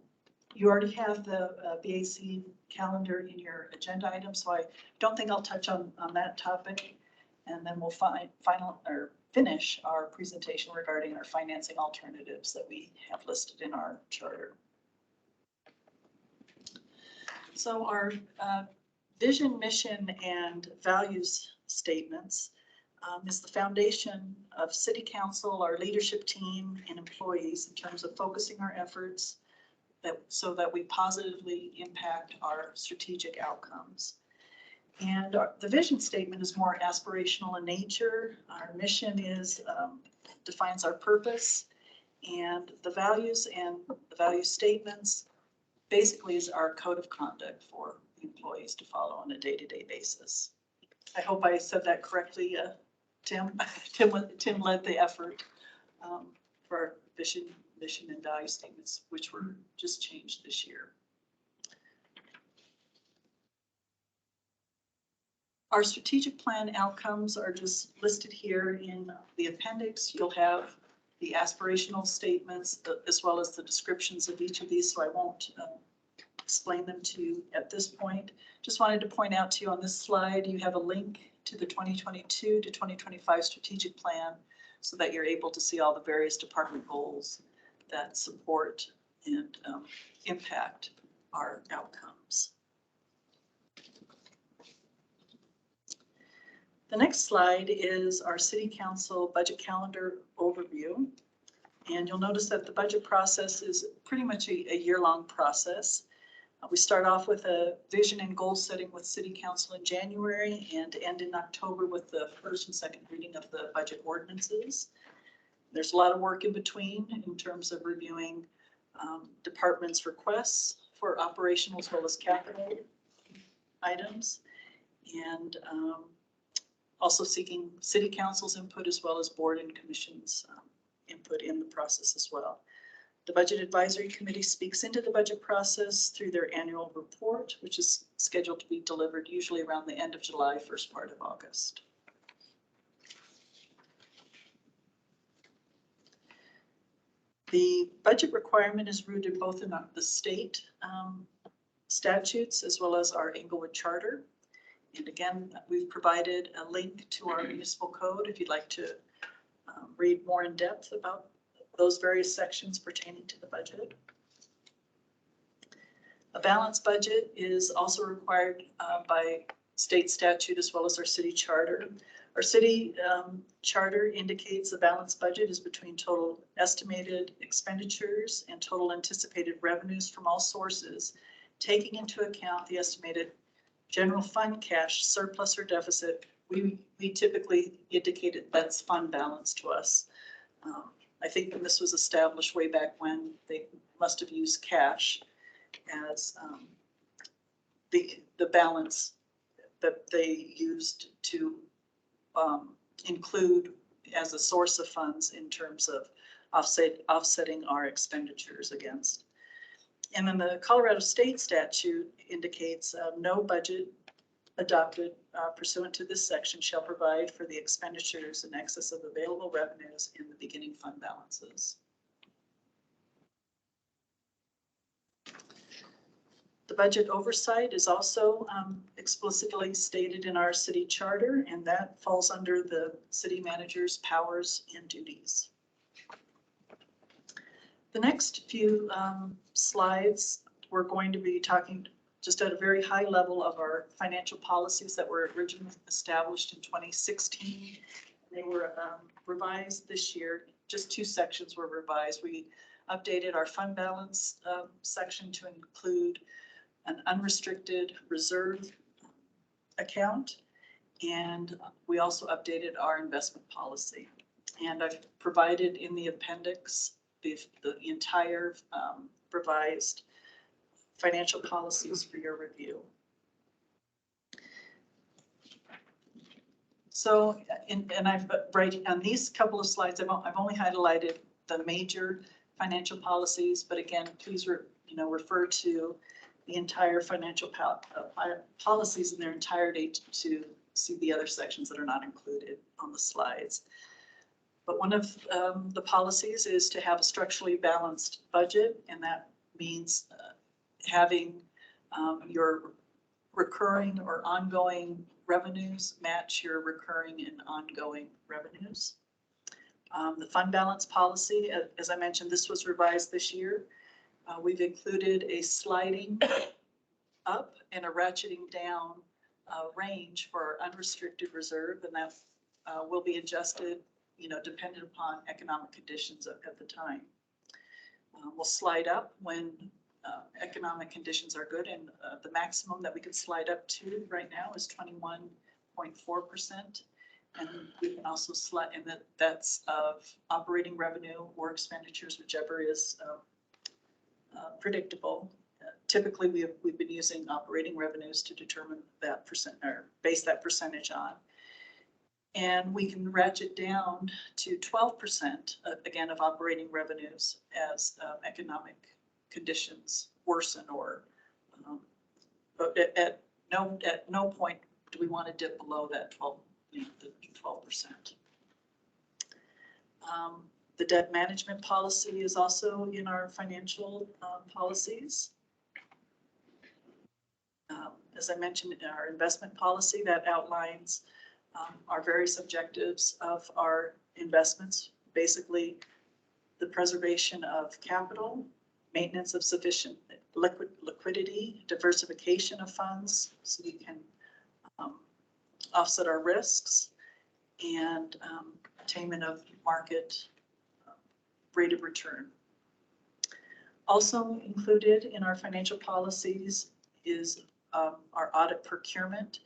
you already have the BAC calendar in your agenda item, so I don't think I'll touch on that topic. And then we'll finish our presentation regarding our financing alternatives that we have listed in our charter. So our vision, mission, and values statements is the foundation of City Council, our leadership team, and employees in terms of focusing our efforts so that we positively impact our strategic outcomes. And the vision statement is more aspirational in nature. Our mission is defines our purpose, and the values and the value statements basically is our code of conduct for employees to follow on a day-to-day basis. I hope I said that correctly, Tim. Tim led the effort for our vision, mission, and value statements, which were just changed this year. Our strategic plan outcomes are just listed here in the appendix. You'll have the aspirational statements as well as the descriptions of each of these, so I won't explain them to you at this point. Just wanted to point out to you on this slide, you have a link to the 2022 to 2025 strategic plan so that you're able to see all the various department goals that support and impact our outcomes. The next slide is our City Council budget calendar overview. And you'll notice that the budget process is pretty much a year-long process. We start off with a vision and goal setting with City Council in January and end in October with the first and second reading of the budget ordinances. There's a lot of work in between in terms of reviewing departments' requests for operational as well as capital items, and also seeking City Council's input as well as board and commission's input in the process as well. The Budget Advisory Committee speaks into the budget process through their annual report, which is scheduled to be delivered usually around the end of July, first part of August. The budget requirement is rooted both in the state statutes as well as our Englewood Charter. And again, we've provided a link to our municipal code if you'd like to read more in depth about those various sections pertaining to the budget. A balanced budget is also required by state statute as well as our city charter. Our city charter indicates the balanced budget is between total estimated expenditures and total anticipated revenues from all sources, taking into account the estimated general fund cash surplus or deficit. We typically indicated that's fund balance to us. I think when this was established way back when, they must have used cash as the balance that they used to include as a source of funds in terms of offsetting our expenditures against. And then the Colorado State statute indicates no budget adopted pursuant to this section shall provide for the expenditures in excess of available revenues in the beginning fund balances. The budget oversight is also explicitly stated in our city charter, and that falls under the city manager's powers and duties. The next few slides, we're going to be talking just at a very high level of our financial policies that were originally established in 2016. They were revised this year. Just two sections were revised. We updated our fund balance section to include an unrestricted reserve account, and we also updated our investment policy. And I've provided in the appendix the entire revised financial policies for your review. So, and I've, right, on these couple of slides, I've only highlighted the major financial policies, but again, please, refer to the entire financial policies in their entirety to see the other sections that are not included on the slides. But one of the policies is to have a structurally balanced budget, and that means having your recurring or ongoing revenues match your recurring and ongoing revenues. The fund balance policy, as I mentioned, this was revised this year. We've included a sliding up and a ratcheting down range for our unrestricted reserve, and that will be adjusted, dependent upon economic conditions at the time. We'll slide up when economic conditions are good, and the maximum that we could slide up to right now is 21.4%. And we can also slide, and that's of operating revenue or expenditures, whichever is predictable. Typically, we've been using operating revenues to determine that percent or base that percentage on. And we can ratchet down to 12%, again, of operating revenues as economic conditions worsen, or but at no point do we want to dip below that 12%. The debt management policy is also in our financial policies. As I mentioned, in our investment policy, that outlines our various objectives of our investments, basically the preservation of capital, maintenance of sufficient liquidity, diversification of funds so we can offset our risks, and attainment of market rate of return. Also included in our financial policies is our audit procurement.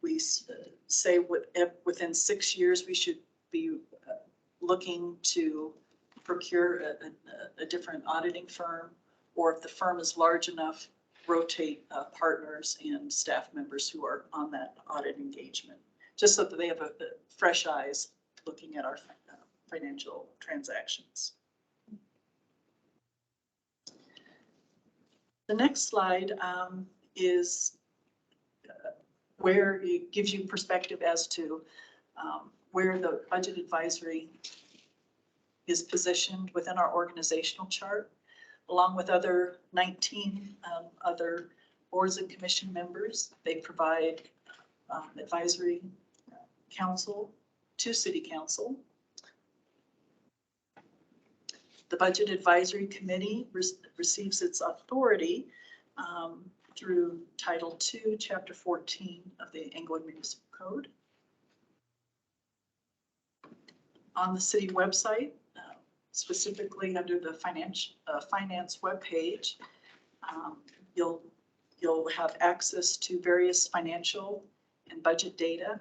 We say within 6 years, we should be looking to procure a different auditing firm, or if the firm is large enough, rotate partners and staff members who are on that audit engagement, just so that they have fresh eyes looking at our financial transactions. The next slide is where it gives you perspective as to where the budget advisory is positioned within our organizational chart, along with 19 other boards and commission members. They provide advisory counsel to City Council. The Budget Advisory Committee receives its authority through Title II, Chapter 14 of the Englewood Municipal Code. On the city website, specifically under the finance webpage, you'll have access to various financial and budget data.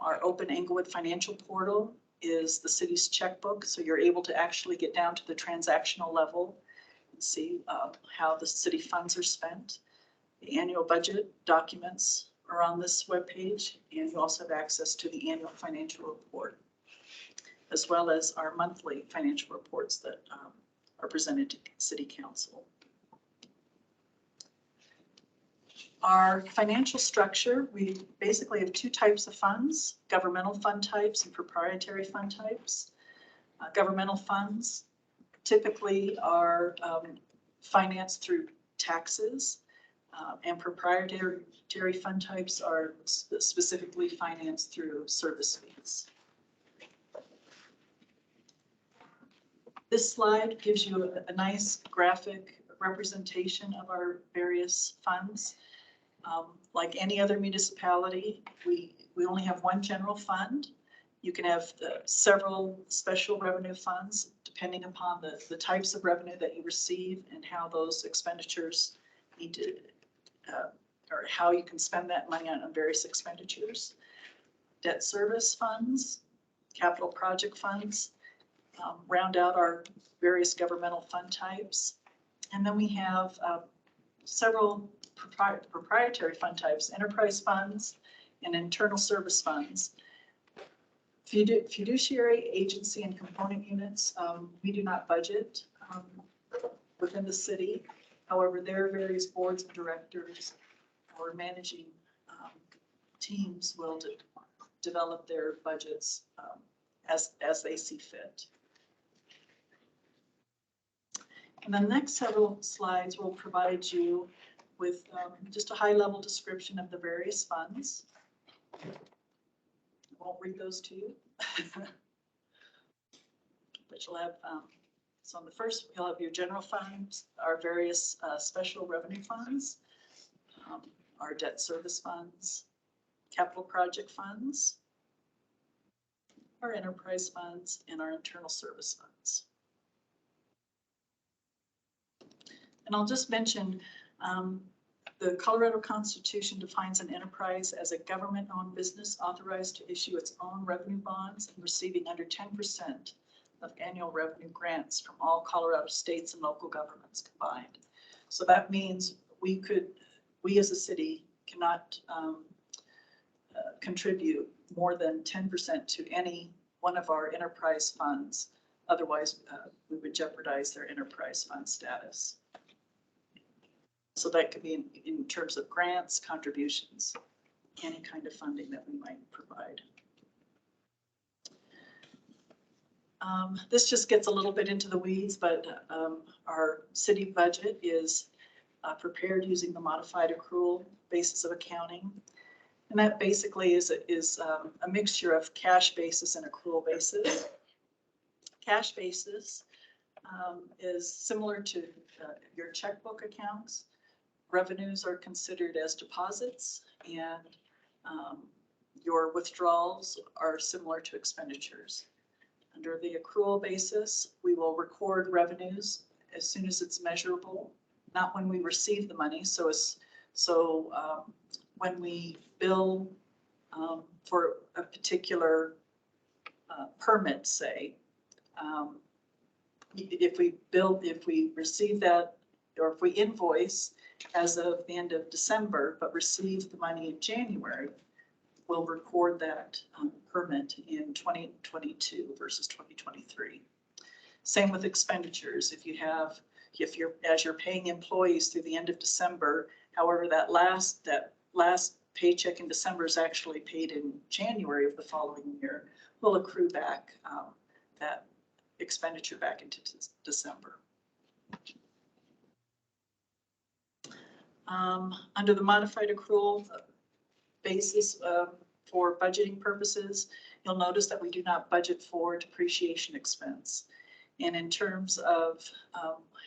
Our open Englewood financial portal is the city's checkbook, so you're able to actually get down to the transactional level and see how the city funds are spent. The annual budget documents are on this webpage, and you also have access to the annual financial report, as well as our monthly financial reports that are presented to City Council. Our financial structure, we basically have two types of funds: governmental fund types and proprietary fund types. Governmental funds typically are financed through taxes, and proprietary fund types are specifically financed through service fees. This slide gives you a nice graphic representation of our various funds. Like any other municipality, we only have one general fund. You can have several special revenue funds depending upon the types of revenue that you receive and how those expenditures need to, or how you can spend that money on various expenditures. Debt service funds, capital project funds, round out our various governmental fund types. And then we have several proprietary fund types: enterprise funds and internal service funds. Fiduciary agency and component units, we do not budget within the city. However, there are various boards of directors or managing teams will develop their budgets as they see fit. And the next several slides will provide you with just a high-level description of the various funds. I won't read those to you. But you'll have, so on the first, you'll have your general funds, our various special revenue funds, our debt service funds, capital project funds, our enterprise funds, and our internal service funds. And I'll just mention, the Colorado Constitution defines an enterprise as a government-owned business authorized to issue its own revenue bonds and receiving under 10% of annual revenue grants from all Colorado states and local governments combined. So that means we as a city cannot contribute more than 10% to any one of our enterprise funds. Otherwise, we would jeopardize their enterprise fund status. So that could be in terms of grants, contributions, any kind of funding that we might provide. This just gets a little bit into the weeds, but our city budget is prepared using the modified accrual basis of accounting. And that basically is a mixture of cash basis and accrual basis. Cash basis is similar to your checkbook accounts. Revenues are considered as deposits, and your withdrawals are similar to expenditures. Under the accrual basis, we will record revenues as soon as it's measurable, not when we receive the money. When we bill for a particular permit, say, if we receive that, or if we invoice as of the end of December, but receive the money in January, we'll record that permit in 2022 versus 2023. Same with expenditures. As you're paying employees through the end of December, however, that last paycheck in December is actually paid in January of the following year, we'll accrue back that expenditure back into December. Under the modified accrual basis for budgeting purposes, you'll notice that we do not budget for depreciation expense. And in terms of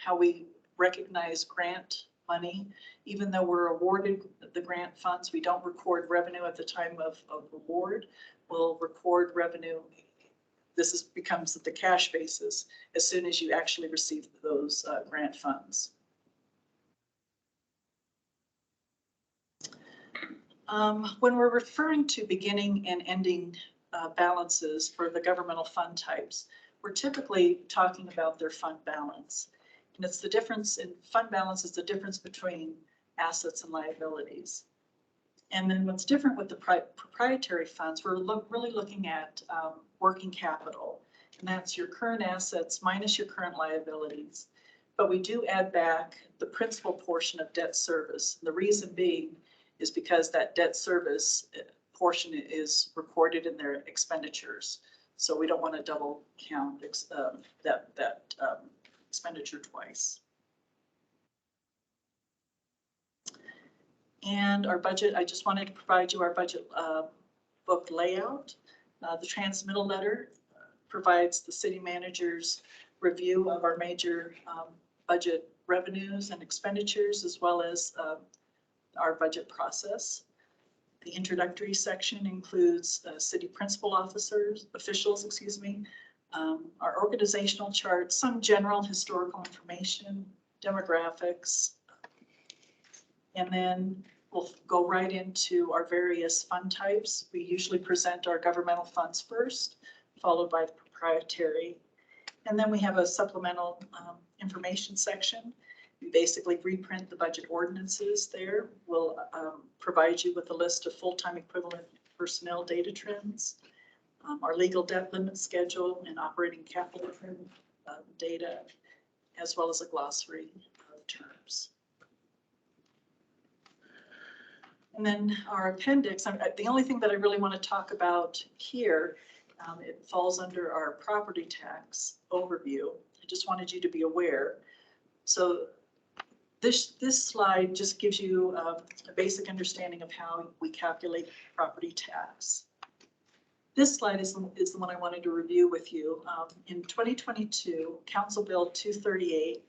how we recognize grant money, even though we're awarded the grant funds, we don't record revenue at the time of award. We'll record revenue. This becomes the cash basis as soon as you actually receive those grant funds. When we're referring to beginning and ending balances for the governmental fund types, we're typically talking about their fund balance. And it's the difference in fund balance is the difference between assets and liabilities. And then what's different with the proprietary funds, we're really looking at working capital. And that's your current assets minus your current liabilities. But we do add back the principal portion of debt service. The reason being is because that debt service portion is recorded in their expenditures. So we don't want to double count that expenditure twice. And our budget, I just wanted to provide you our budget book layout. The transmittal letter provides the city manager's review of our major budget revenues and expenditures, as well as our budget process. The introductory section includes city principal officials, our organizational chart, some general historical information, demographics, and then we'll go right into our various fund types. We usually present our governmental funds first, followed by the proprietary. And then we have a supplemental information section. We basically reprint the budget ordinances there. We'll provide you with a list of full-time equivalent personnel data trends, our legal debt limit schedule and operating capital trend data, as well as a glossary of terms. And then our appendix, the only thing that I really want to talk about here, it falls under our property tax overview. I just wanted you to be aware. So this slide just gives you a basic understanding of how we calculate property tax. This slide is the one I wanted to review with you. In 2022, Council Bill 238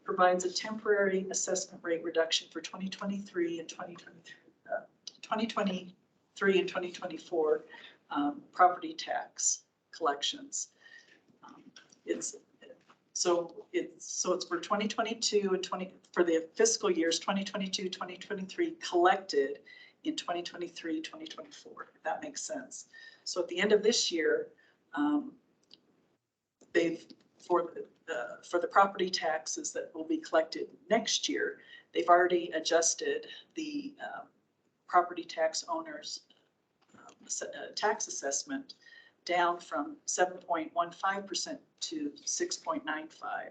provides a temporary assessment rate reduction for 2023 and 2024 property tax collections. It's for 2022 and for the fiscal years 2022, 2023 collected in 2023, 2024, if that makes sense. So at the end of this year, for the property taxes that will be collected next year, they've already adjusted the property tax owners tax assessment down from 7.15% to 6.95%.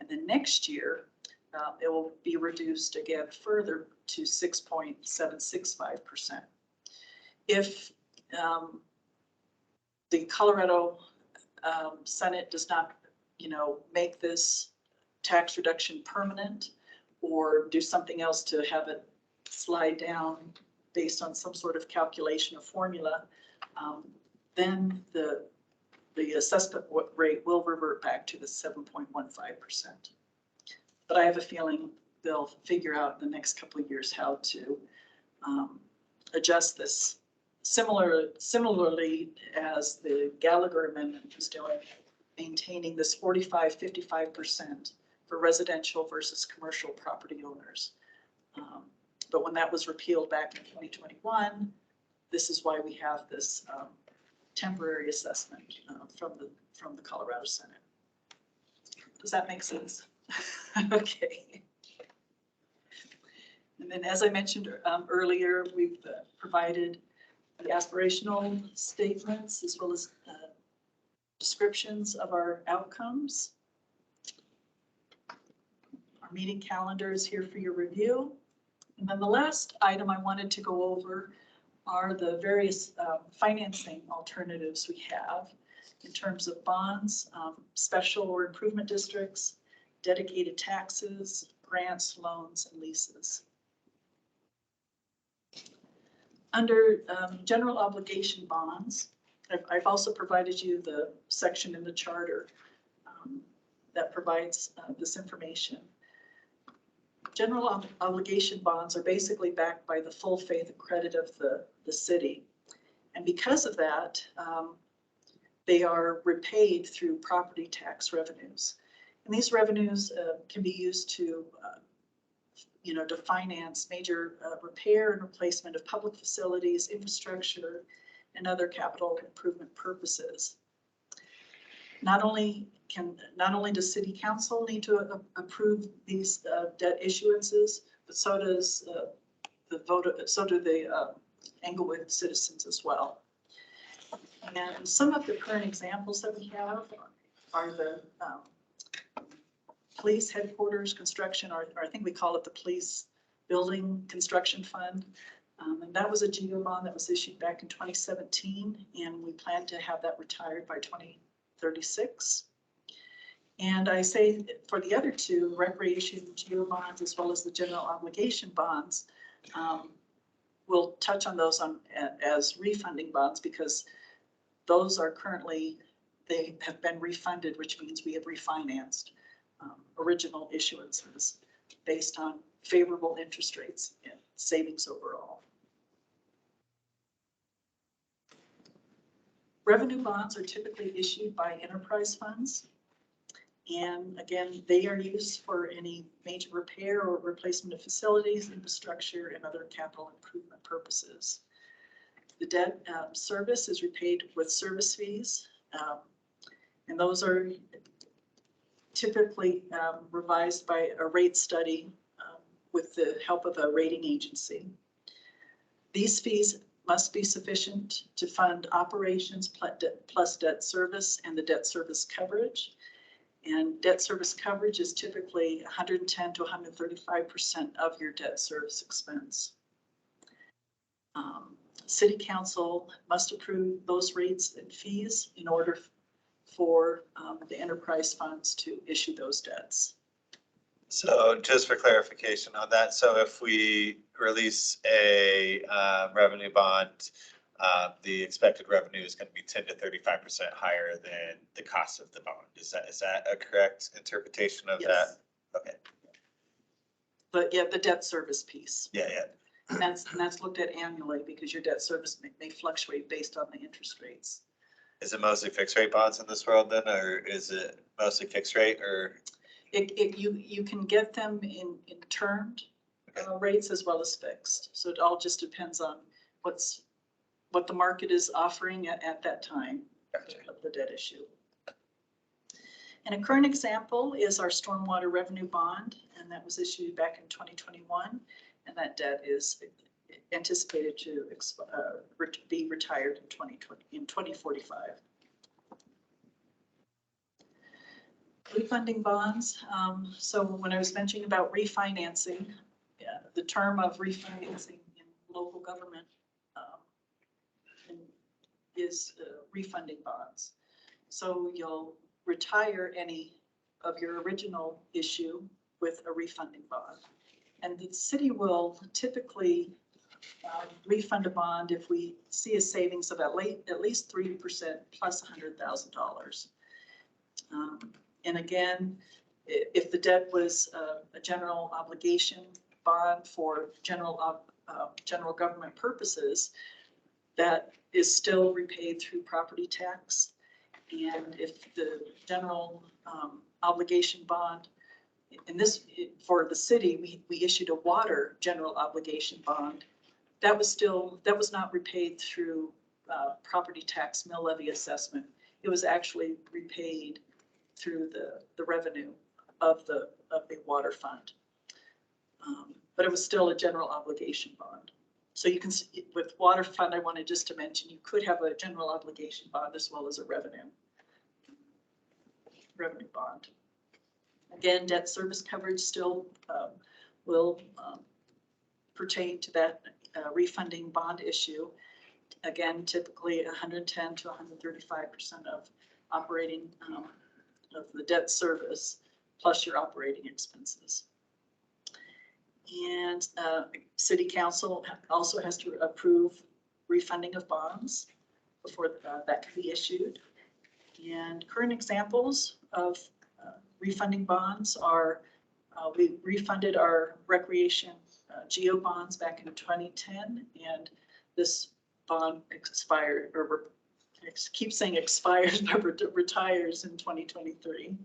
And then next year, it will be reduced again further to 6.765%. If the Colorado Senate does not, make this tax reduction permanent or do something else to have it slide down based on some sort of calculation or formula, then the assessment rate will revert back to the 7.15%. But I have a feeling they'll figure out in the next couple of years how to adjust this similarly as the Gallagher Amendment is doing, maintaining this 45-55% for residential versus commercial property owners. But when that was repealed back in 2021, this is why we have this temporary assessment from the Colorado Senate. Does that make sense? Okay. And then, as I mentioned earlier, we've provided the aspirational statements as well as descriptions of our outcomes. Our meeting calendar is here for your review. And then the last item I wanted to go over are the various financing alternatives we have in terms of bonds, special or improvement districts, dedicated taxes, grants, loans, and leases. Under general obligation bonds, I've also provided you the section in the charter that provides this information. General obligation bonds are basically backed by the full faith and credit of the city. And because of that, they are repaid through property tax revenues. And these revenues can be used to to finance major repair and replacement of public facilities, infrastructure, and other capital improvement purposes. Not only does City Council need to approve these debt issuances, but so do the Englewood citizens as well. And some of the current examples that we have are the police headquarters construction, or I think we call it the police building construction fund. And that was a GO bond that was issued back in 2017, and we plan to have that retired by 2036. And I say for the other two, recreation GO bonds as well as the general obligation bonds, we'll touch on those as refunding bonds because those are currently, they have been refunded, which means we have refinanced original issuances based on favorable interest rates and savings overall. Revenue bonds are typically issued by enterprise funds. And again, they are used for any major repair or replacement of facilities, infrastructure, and other capital improvement purposes. The debt service is repaid with service fees. And those are typically revised by a rate study with the help of a rating agency. These fees must be sufficient to fund operations plus debt service and the debt service coverage. And debt service coverage is typically 110 to 135% of your debt service expense. City council must approve those rates and fees in order for the enterprise funds to issue those debts. So just for clarification on that, so if we release a revenue bond, the expected revenue is going to be 10 to 35% higher than the cost of the bond. Is that a correct interpretation of that? Yes. Okay. But yeah, the debt service piece. Yeah, yeah. And that's looked at annually because your debt service may fluctuate based on the interest rates. Is it mostly fixed rate bonds in this world then, or is it mostly fixed rate, or? You can get them in termed rates as well as fixed. So it all just depends on what the market is offering at that time of the debt issue. And a current example is our stormwater revenue bond, and that was issued back in 2021. And that debt is anticipated to be retired in 2045. Refunding bonds. So when I was mentioning about refinancing, the term of refinancing in local government is refunding bonds. So you'll retire any of your original issue with a refunding bond. And the city will typically refund a bond if we see a savings of at least 3% plus $100,000. And again, if the debt was a general obligation bond for general government purposes, that is still repaid through property tax. And if the general obligation bond, in this, for the city, we issued a water general obligation bond. That was not repaid through property tax mill levy assessment. It was actually repaid through the revenue of the water fund. But it was still a general obligation bond. So you can see with water fund, I wanted just to mention, you could have a general obligation bond as well as a revenue bond. Again, debt service coverage still will pertain to that refunding bond issue. Again, typically 110 to 135% of operating of the debt service plus your operating expenses. And city council also has to approve refunding of bonds before that can be issued. And current examples of refunding bonds are, we refunded our recreation geo bonds back in 2010, and this bond expired, or I keep saying expires, but retires in 2023.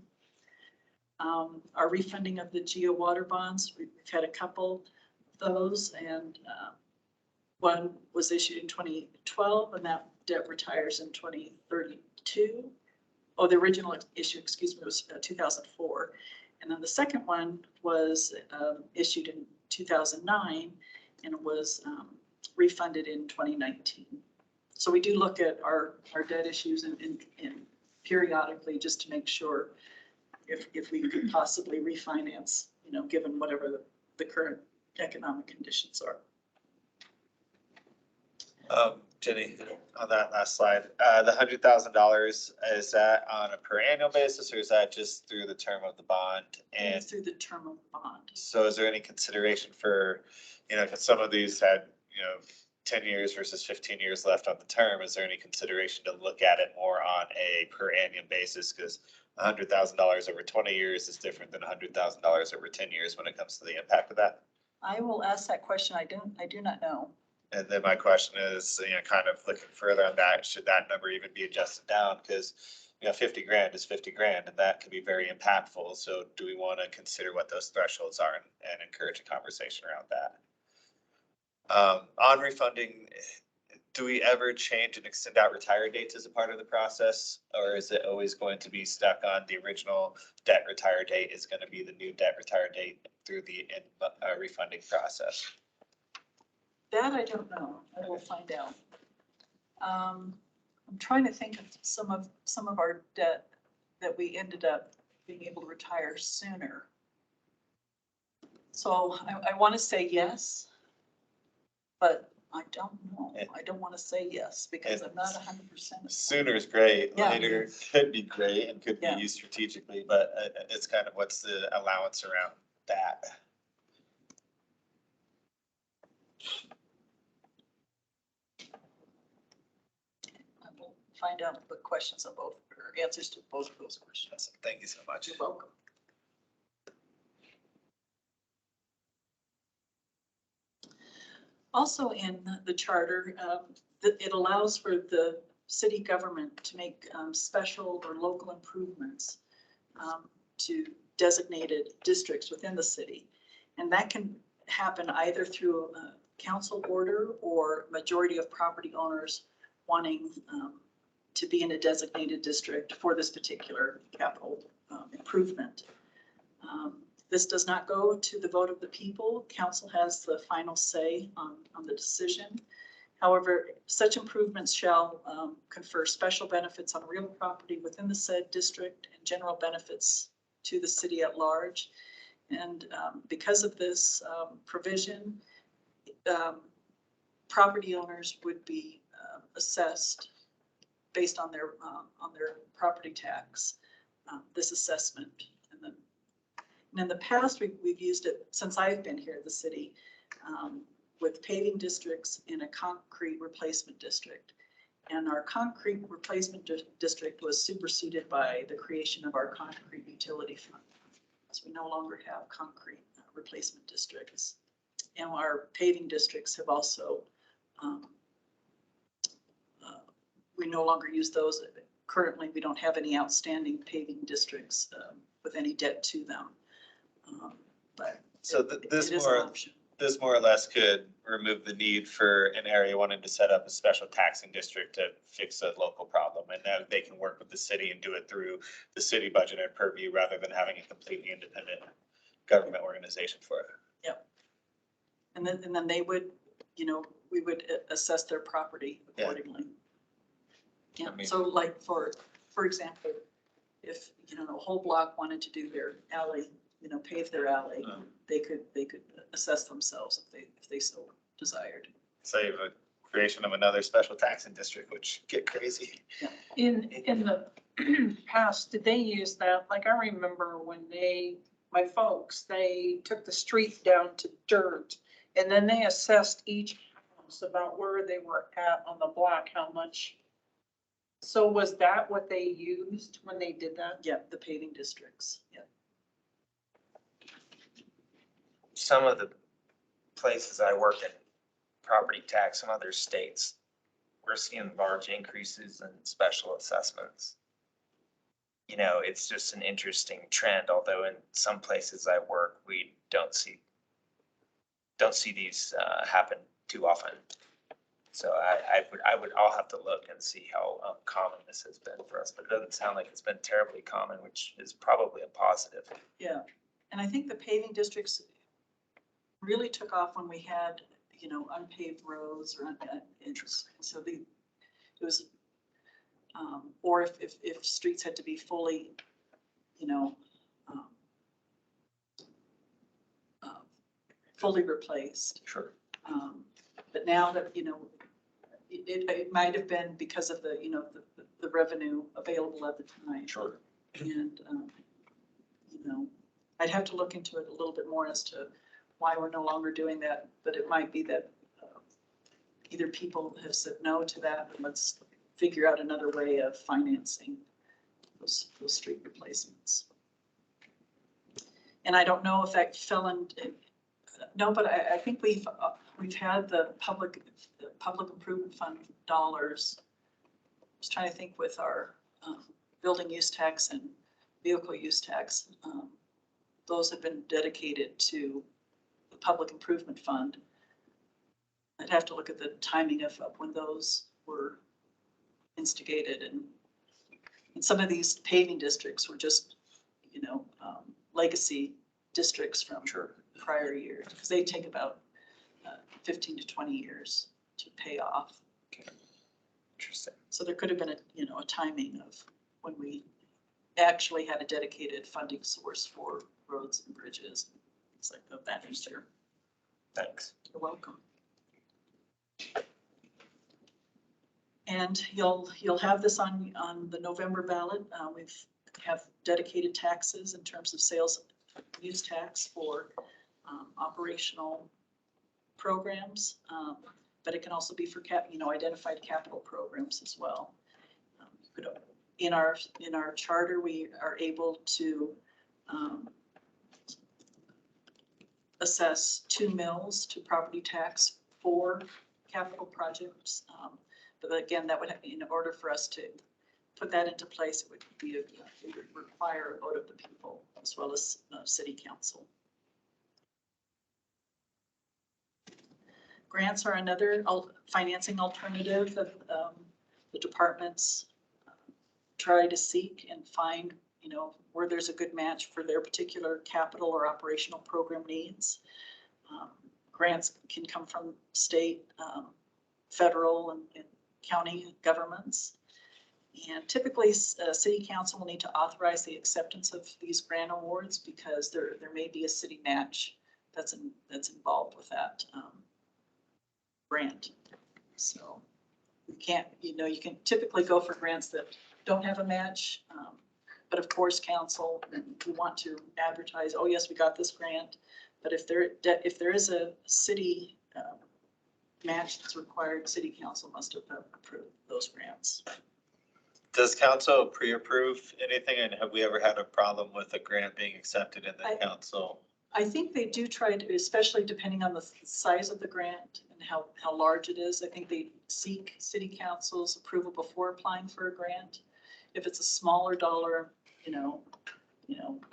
Our refunding of the geo water bonds, we've had a couple of those, and one was issued in 2012, and that debt retires in 2032. Oh, the original issue, excuse me, was 2004. And then the second one was issued in 2009 and was refunded in 2019. So we do look at our debt issues and periodically just to make sure if we could possibly refinance, given whatever the current economic conditions are. Jenny, on that last slide, the $100,000, is that on a per annual basis, or is that just through the term of the bond? And through the term of the bond. so is there any consideration for, because some of these had, 10 years versus 15 years left on the term, is there any consideration to look at it more on a per annum basis? Because $100,000 over 20 years is different than $100,000 over 10 years when it comes to the impact of that. I will ask that question. I do not know. And then my question is, kind of looking further on that, should that number even be adjusted down? Because, 50 grand is 50 grand, and that can be very impactful. So do we want to consider what those thresholds are and encourage a conversation around that? On refunding, do we ever change and extend out retire dates as a part of the process? Or is it always going to be stuck on the original debt retire date is going to be the new debt retire date through the refunding process? That I don't know. I will find out. I'm trying to think of some of our debt that we ended up being able to retire sooner. So I want to say yes, but I don't know. I don't want to say yes because I'm not 100%. Sooner is great, Yeah. later could be great and could be Yeah. used strategically, but it's kind of what's the allowance around that? I will find out the questions on both, or answers to both of those questions. Thank you so much. You're welcome. Also in the charter, it allows for the city government to make special or local improvements to designated districts within the city. And that can happen either through a council order or majority of property owners wanting to be in a designated district for this particular capital improvement. This does not go to the vote of the people. Council has the final say on the decision. However, such improvements shall confer special benefits on real property within the said district and general benefits to the city at large. And because of this provision, property owners would be assessed based on their property tax, this assessment. And in the past, we've used it since I've been here at the city with paving districts in a concrete replacement district. And our concrete replacement district was superseded by the creation of our concrete utility fund. So we no longer have concrete replacement districts. And our paving districts have also, we no longer use those. Currently, we don't have any outstanding paving districts with any debt to them. But So this more or less could remove the need for an area wanting to set up a special taxing district to fix a local problem. And now they can work with the city and do it through the city budget and purview rather than having a completely independent government organization for it. Yep. And then they would, we would assess their property accordingly. Yeah, I mean- so like for example, if, a whole block wanted to do their alley, pave their alley, they could assess themselves if they so desired. Save a creation of another special taxing district, which get crazy. In the past, did they use that? Like I remember when my folks, they took the street down to dirt and then they assessed each house about where they were at on the block, how much. So was that what they used when they did that? Yeah, the paving districts, yeah. Some of the places I work in, property tax, some other states, we're seeing large increases in special assessments. It's just an interesting trend, although in some places I work, we don't see these happen too often. So I'll have to look and see how common this has been for us, but it doesn't sound like it's been terribly common, which is probably a positive. Yeah, and I think the paving districts really took off when we had, unpaved roads or so it was, or if streets had to be fully, fully replaced. Sure. But now that, it might have been because of the, the revenue available at the time. Sure. And, I'd have to look into it a little bit more as to why we're no longer doing that, but it might be that either people have said no to that, and let's figure out another way of financing those street replacements. And I don't know if that fell in, no, but I think we've had the public improvement fund dollars. I was trying to think with our building use tax and vehicle use tax. Those have been dedicated to the public improvement fund. I'd have to look at the timing of when those were instigated, and some of these paving districts were just, legacy districts from prior years, because they take about 15 to 20 years to pay off. Interesting. So there could have been a timing of when we actually had a dedicated funding source for roads and bridges, things like that nature. Thanks. You're welcome. And you'll have this on the November ballot. We have dedicated taxes in terms of sales use tax for operational programs, but it can also be for identified capital programs as well. In our charter, we are able to assess 2 mills to property tax for capital projects. But again, that would have, in order for us to put that into place, it would require a vote of the people as well as city council. Grants are another financing alternative that the departments try to seek and find, where there's a good match for their particular capital or operational program needs. Grants can come from state, federal, and county governments. And typically, city council will need to authorize the acceptance of these grant awards because there may be a city match that's involved with that grant. So you can't, you can typically go for grants that don't have a match. But of course, council, we want to advertise, oh yes, we got this grant. But if there is a city match that's required, city council must have approved those grants. Does council pre-approve anything, and have we ever had a problem with a grant being accepted in the council? I think they do try to, especially depending on the size of the grant and how large it is. I think they seek city council's approval before applying for a grant. If it's a smaller dollar,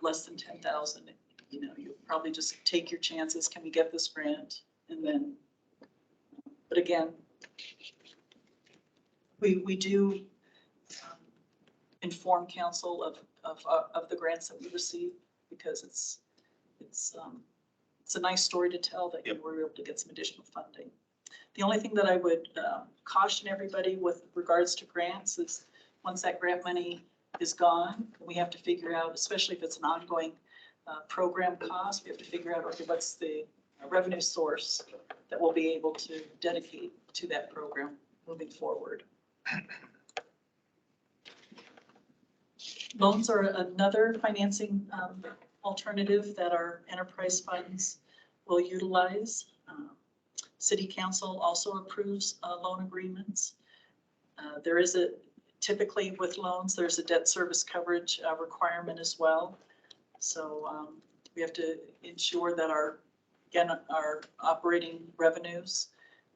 less than 10,000, you probably just take your chances. Can we get this grant? And then, but again, we do inform council of the grants that we receive, because it's a nice story to tell that you were able to get some additional funding. The only thing that I would caution everybody with regards to grants is once that grant money is gone, we have to figure out, especially if it's an ongoing program cost, we have to figure out, okay, what's the revenue source that we'll be able to dedicate to that program moving forward. Loans are another financing alternative that our enterprise funds will utilize. City council also approves loan agreements. There is typically with loans, there's a debt service coverage requirement as well. So we have to ensure that our operating revenues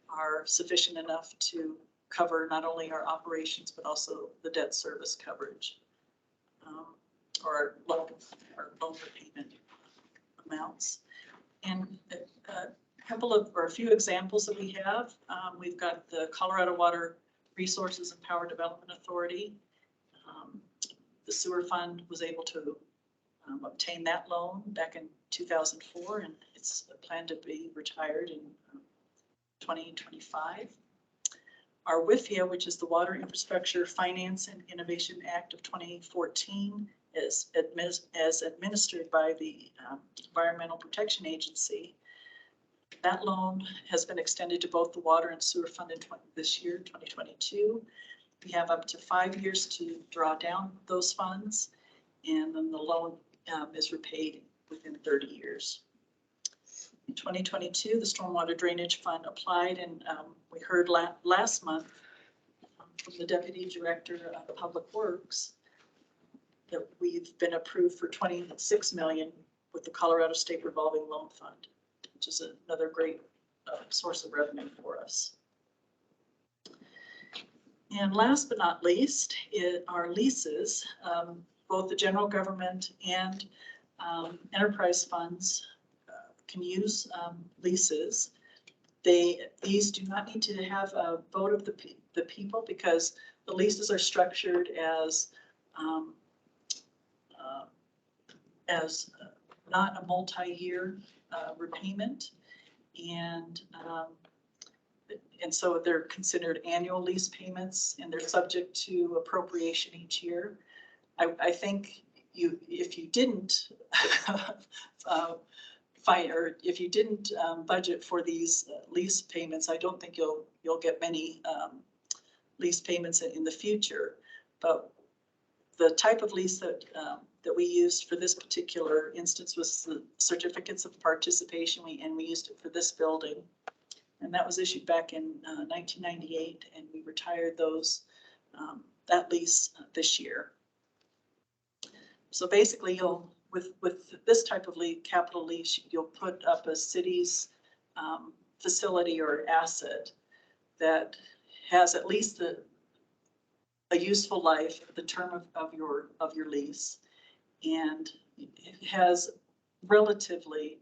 are sufficient enough to cover not only our operations, but also the debt service coverage. Or loan repayment amounts. And a few examples that we have. We've got the Colorado Water Resources and Power Development Authority. The sewer fund was able to obtain that loan back in 2004, and it's planned to be retired in 2025. Our WIFIA, which is the Water Infrastructure Finance and Innovation Act of 2014, is administered by the Environmental Protection Agency. That loan has been extended to both the water and sewer fund in this year, 2022. We have up to 5 years to draw down those funds, and then the loan is repaid within 30 years. In 2022, the Stormwater Drainage Fund applied, and we heard last month from the Deputy Director of Public Works that we've been approved for $26 million with the Colorado State Revolving Loan Fund, which is another great source of revenue for us. And last but not least, our leases. Both the general government and enterprise funds can use leases. These do not need to have a vote of the people because the leases are structured as not a multi-year repayment. And so they're considered annual lease payments and they're subject to appropriation each year. I think if you didn't if you didn't budget for these lease payments, I don't think you'll get many lease payments in the future. But the type of lease that we used for this particular instance was the certificates of participation, and we used it for this building. And that was issued back in 1998, and we retired those, that lease this year. So basically with this type of capital lease, you'll put up a city's facility or asset that has at least a useful life, the term of your lease, and it has relatively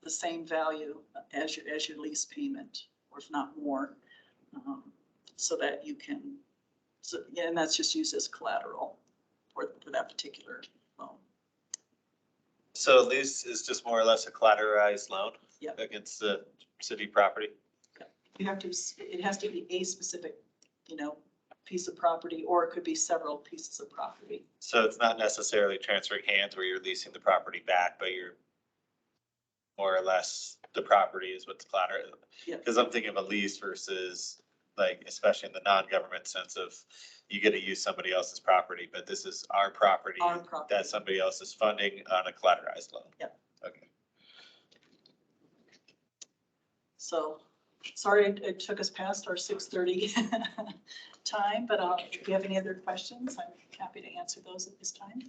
the same value as your lease payment, or if not more, so that you can. So yeah, and that's just used as collateral for that particular loan. So lease is just more or less a collateralized loan? Yep. Against the city property? You have to. It has to be a specific, piece of property, or it could be several pieces of property. So it's not necessarily transferring hands where you're leasing the property back, but you're more or less the property is what's collateral. Yeah. Because I'm thinking of a lease versus like, especially in the non-government sense of you get to use somebody else's property, but this is our property that somebody else is funding on a collateralized loan. Yeah. Okay. So, sorry it took us past our 6:30 time, but if you have any other questions, I'm happy to answer those at this time.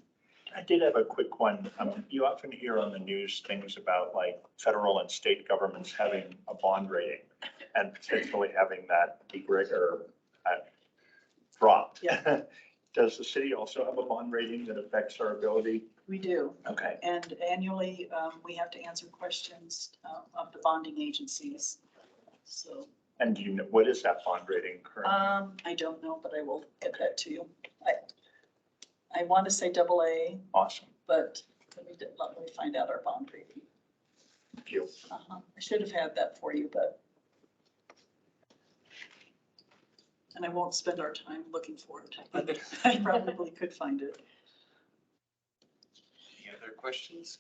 I did have a quick one. You often hear on the news things about like federal and state governments having a bond rating and potentially having that degrade or dropped. Yeah. Does the city also have a bond rating that affects our ability? We do. Okay. And annually, we have to answer questions of the bonding agencies. So. And do you know, what is that bond rating currently? I don't know, but I will get that to you. I want to say AA. Awesome. But let me find out our bond rating. Thank you. I should have had that for you, but. And I won't spend our time looking for it, but I probably could find it. Any other questions?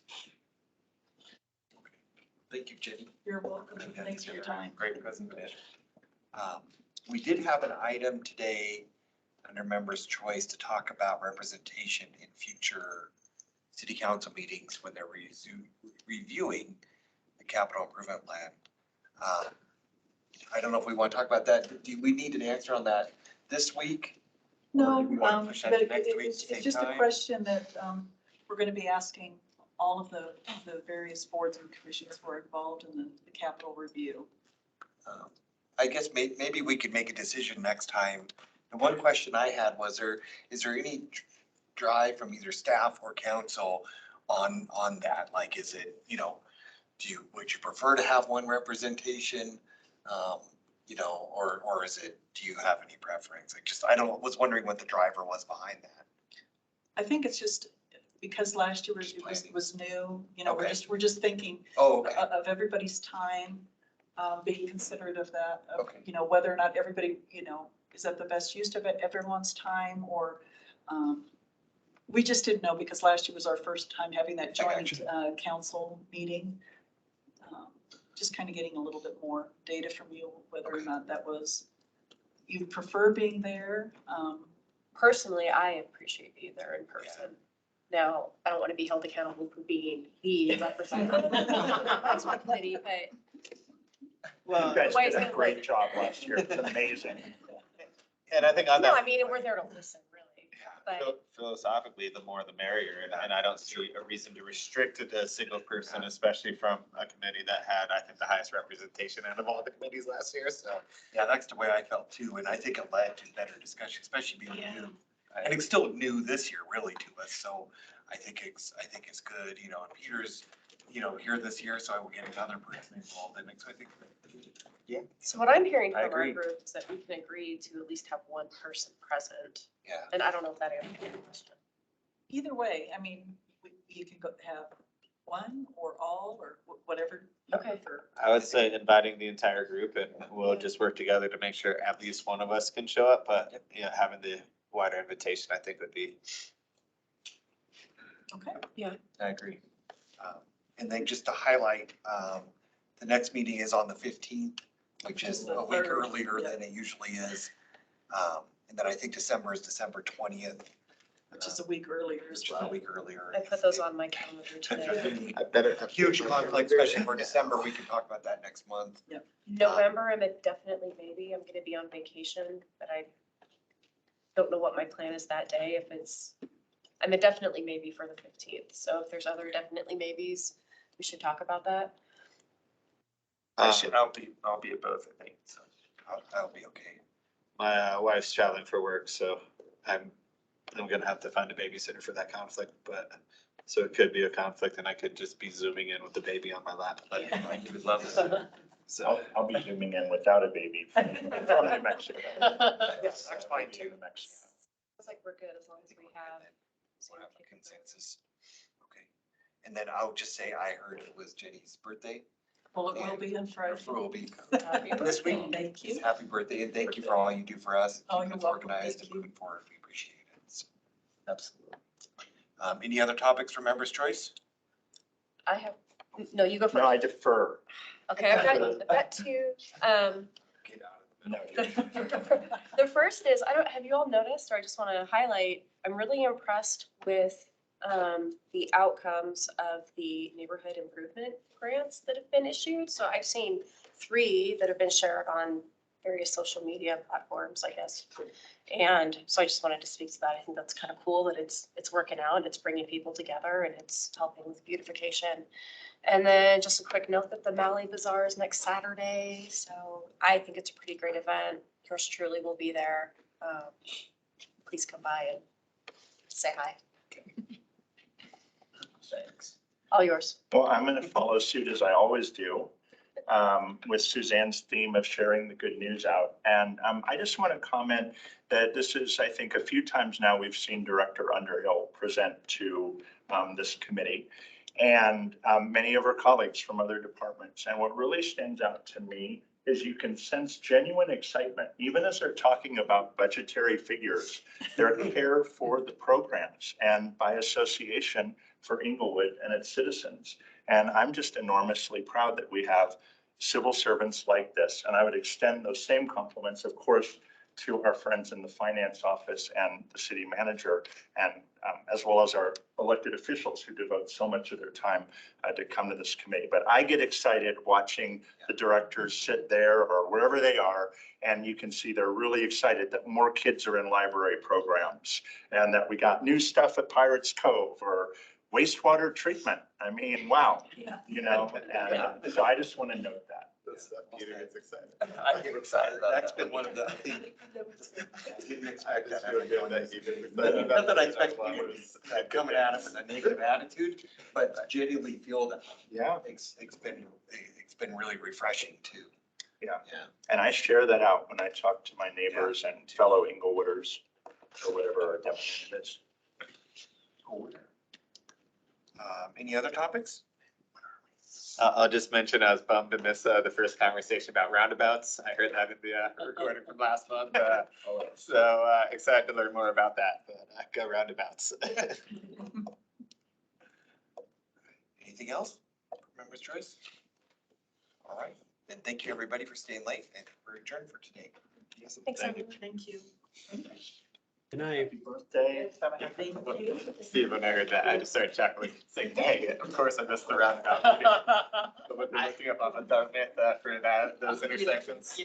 Okay. Thank you, Jenny. You're welcome. Thanks for your time. Great presentation. We did have an item today under members' choice to talk about representation in future city council meetings when they're reviewing the capital improvement plan. I don't know if we want to talk about that. Do we need an answer on that this week? No, Or do we want to push that but to next week at it's the same just a time? question that we're going to be asking all of the various boards and commissions who are involved in the capital review. I guess maybe we could make a decision next time. The one question I had was is there any drive from either staff or council on that? Like, is it, would you prefer to have one representation? Or is it, do you have any preference? Was wondering what the driver was behind that. I think it's just because last year was new, Okay. we're just thinking Okay. of everybody's time, being considerate of that, Okay. whether or not everybody, is that the best use of everyone's time, or we just didn't know because last year was our first time having that joint council meeting. Just kind of getting a little bit more data from you, whether or not that was, you prefer being there. Personally, I appreciate being there in person. Now, I don't want to be held accountable for being the representative. That's my committee, but. Well, you guys Why did is a it great like- job last year. It's amazing. And I think on No, that. I mean, we're there to listen, really, but. Philosophically, the more the merrier, and I don't see a reason to restrict it to a single person, especially from a committee that had, I think, the highest representation out of all the committees last year, so. Yeah, that's the way I felt too, and I think it led to better discussion, especially being new. And it's still new this year really to us, so I think it's good, and Peter's here this year, so I will get another person involved in it. So I think, So what I'm hearing I from our agree. group is that we can agree to at least have one person present. yeah. And I don't know if that answers your question. Either way, I mean, you can go have one or all or whatever you Okay. prefer. I would say inviting the entire group and we'll just work together to make sure at least one of us can show up, but yeah, having the wider invitation, I think would be. Okay. I agree. And then just to highlight, the next meeting is on the 15th, which is a week earlier than it usually is. And then I think December is December 20th. Which is a week earlier as Which is a well. week earlier. I put those on my calendar today. I better have. Huge conflict, especially for December. We can talk about that next month. November, I'm a definitely maybe. I'm gonna be on vacation, but I don't know what my plan is that day. I'm a definitely maybe for the 15th. So if there's other definitely maybes, we should talk about that. I'll be at both, I think, so. That'll be okay. My wife's traveling for work, so I'm gonna have to find a babysitter for that conflict, but, so it could be a conflict and I could just be zooming in with the baby on my lap. But You would love to. So, I'll be zooming in without a baby from New Mexico. yes, that's fine too. New Mexico. It's like we're good as long as we have. We'll have a consensus. Okay. And then I'll just say, I heard it was Jenny's birthday. Well, it will be on Friday. It will be Happy this week. Thank you. Happy birthday and thank you for all you do for us. Oh, Keeping you're us welcome. organized Thank and you. moving forward. We appreciate it. So, absolutely. Any other topics for members' choice? I have, no, you go No, first. I defer. Okay, I've got two. Get out of it. No. The first is, have you all noticed, or I just want to highlight, I'm really impressed with the outcomes of the neighborhood improvement grants that have been issued. So I've seen 3 that have been shared on various social media platforms, I guess. And so I just wanted to speak to that. I think that's kind of cool that it's working out and it's bringing people together and it's helping with beautification. And then just a quick note that the Malley Bazaar is next Saturday. So I think it's a pretty great event. Yours truly will be there. Please come by and say hi. Thanks. All yours. Well, I'm going to follow suit as I always do, with Suzanne's theme of sharing the good news out. And I just want to comment that this is, I think, a few times now we've seen Director Underhill present to this committee and many of her colleagues from other departments. And what really stands out to me is you can sense genuine excitement, even as they're talking about budgetary figures, their care for the programs and by association for Inglewood and its citizens. And I'm just enormously proud that we have civil servants like this. And I would extend those same compliments, of course, to our friends in the finance office and the city manager, and as well as our elected officials who devote so much of their time to come to this committee. But I get excited watching the directors sit there or wherever they are, and you can see they're really excited that more kids are in library programs and that we got new stuff at Pirates Cove or wastewater treatment. I mean, wow, you know, and so I just want to note that. That's stuff Peter gets excited. I get excited about That's that. been one of the, I think. Didn't I expect just that. feel good that he did. Not that I expect you coming at us with a negative attitude, but genuinely feel that Yeah. it's been really refreshing too. Yeah. Yeah. And I share that out when I talk to my neighbors and fellow Inglewooders or whatever our definition is. Cool. Any other topics? I'll just mention I was bummed to miss the first conversation about roundabouts. I heard that in the recording from last month. So excited to learn more about that, but go roundabouts. Anything else? Member's choice? All right, then thank you everybody for staying late and we're adjourned for today. Thanks, everyone. Thank you. Good night. Happy birthday. Thank you. Steve, when I heard that, I just started chuckling, saying, dang it, of course I missed the roundabout. But looking up on the dark net for that, those intersections.